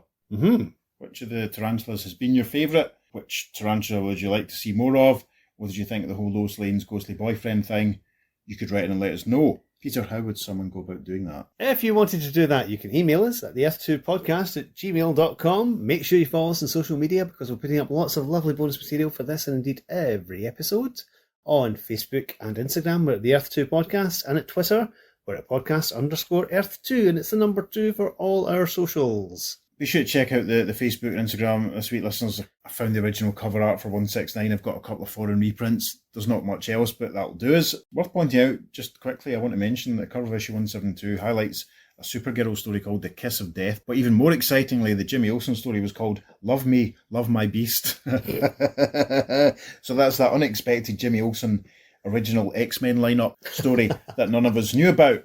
Which of the Tarantulas has been your favourite? Which Tarantula would you like to see more of? What did you think of the whole Lois Lane's ghostly boyfriend thing? You could write in and let us know. Peter, how would someone go about doing that? If you wanted to do that, you can email us at the F2podcast@gmail.com. Make sure you follow us on social media because we're putting up lots of lovely bonus material for this and indeed every episode. On Facebook and Instagram, we're at the Earth2 Podcast, and at Twitter, we're at podcast_Earth2, and it's the number 2 for all our socials. Be sure to check out the Facebook and Instagram this week, listeners. I found the original cover art for 169. I've got a couple of foreign reprints. There's not much else, but that'll do us. Worth pointing out, just quickly, I want to mention that cover of issue 172 highlights a Supergirl story called The Kiss of Death, but even more excitingly, the Jimmy Olsen story was called Love Me, Love My Beast. So that's that unexpected Jimmy Olsen original X-Men lineup story that none of us knew about.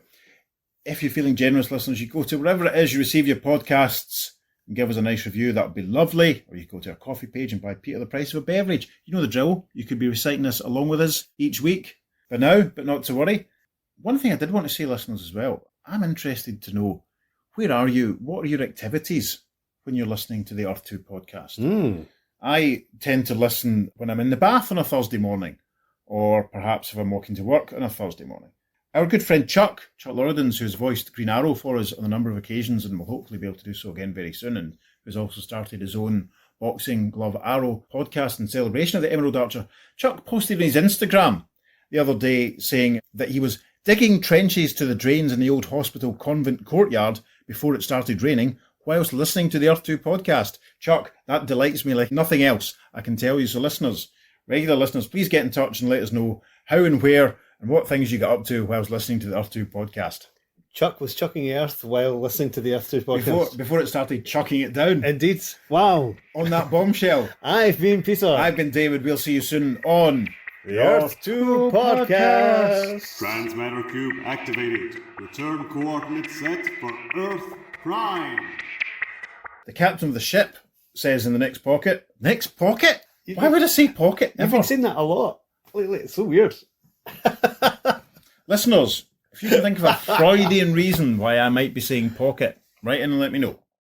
If you're feeling generous, listeners, you go to wherever it is you receive your podcasts and give us a nice review. That would be lovely. Or you go to our coffee page and buy Peter the price of a beverage. You know the drill. You could be reciting this along with us each week. But now, but not to worry. One thing I did want to say, listeners, as well, I'm interested to know, where are you? What are your activities when you're listening to the Earth 2 podcast? I tend to listen when I'm in the bath on a Thursday morning, or perhaps if I'm walking to work on a Thursday morning. Our good friend Chuck Lorridans, who's voiced Green Arrow for us on a number of occasions and will hopefully be able to do so again very soon, and who's also started his own Boxing Glove Arrow podcast in celebration of the Emerald Archer. Chuck posted on his Instagram the other day saying that he was digging trenches to the drains in the old hospital convent courtyard before it started raining, whilst listening to the Earth 2 podcast. Chuck, that delights me like nothing else, I can tell you. So listeners, regular listeners, please get in touch and let us know how and where and what things you got up to whilst listening to the Earth 2 podcast. Chuck was chucking earth while listening to the Earth 2 podcast. Before it started chucking it down. Indeed. Wow. On that bombshell. I've been Peter. I've been David. We'll see you soon on the Earth 2 podcast. Transmatter cube activated. Return coordinates set for Earth Prime. The captain of the ship says in the next pocket. Next pocket? Why would I say pocket? You've been saying that a lot lately. It's so weird. Listeners, if you can think of a Freudian reason why I might be saying pocket, write in and let me know.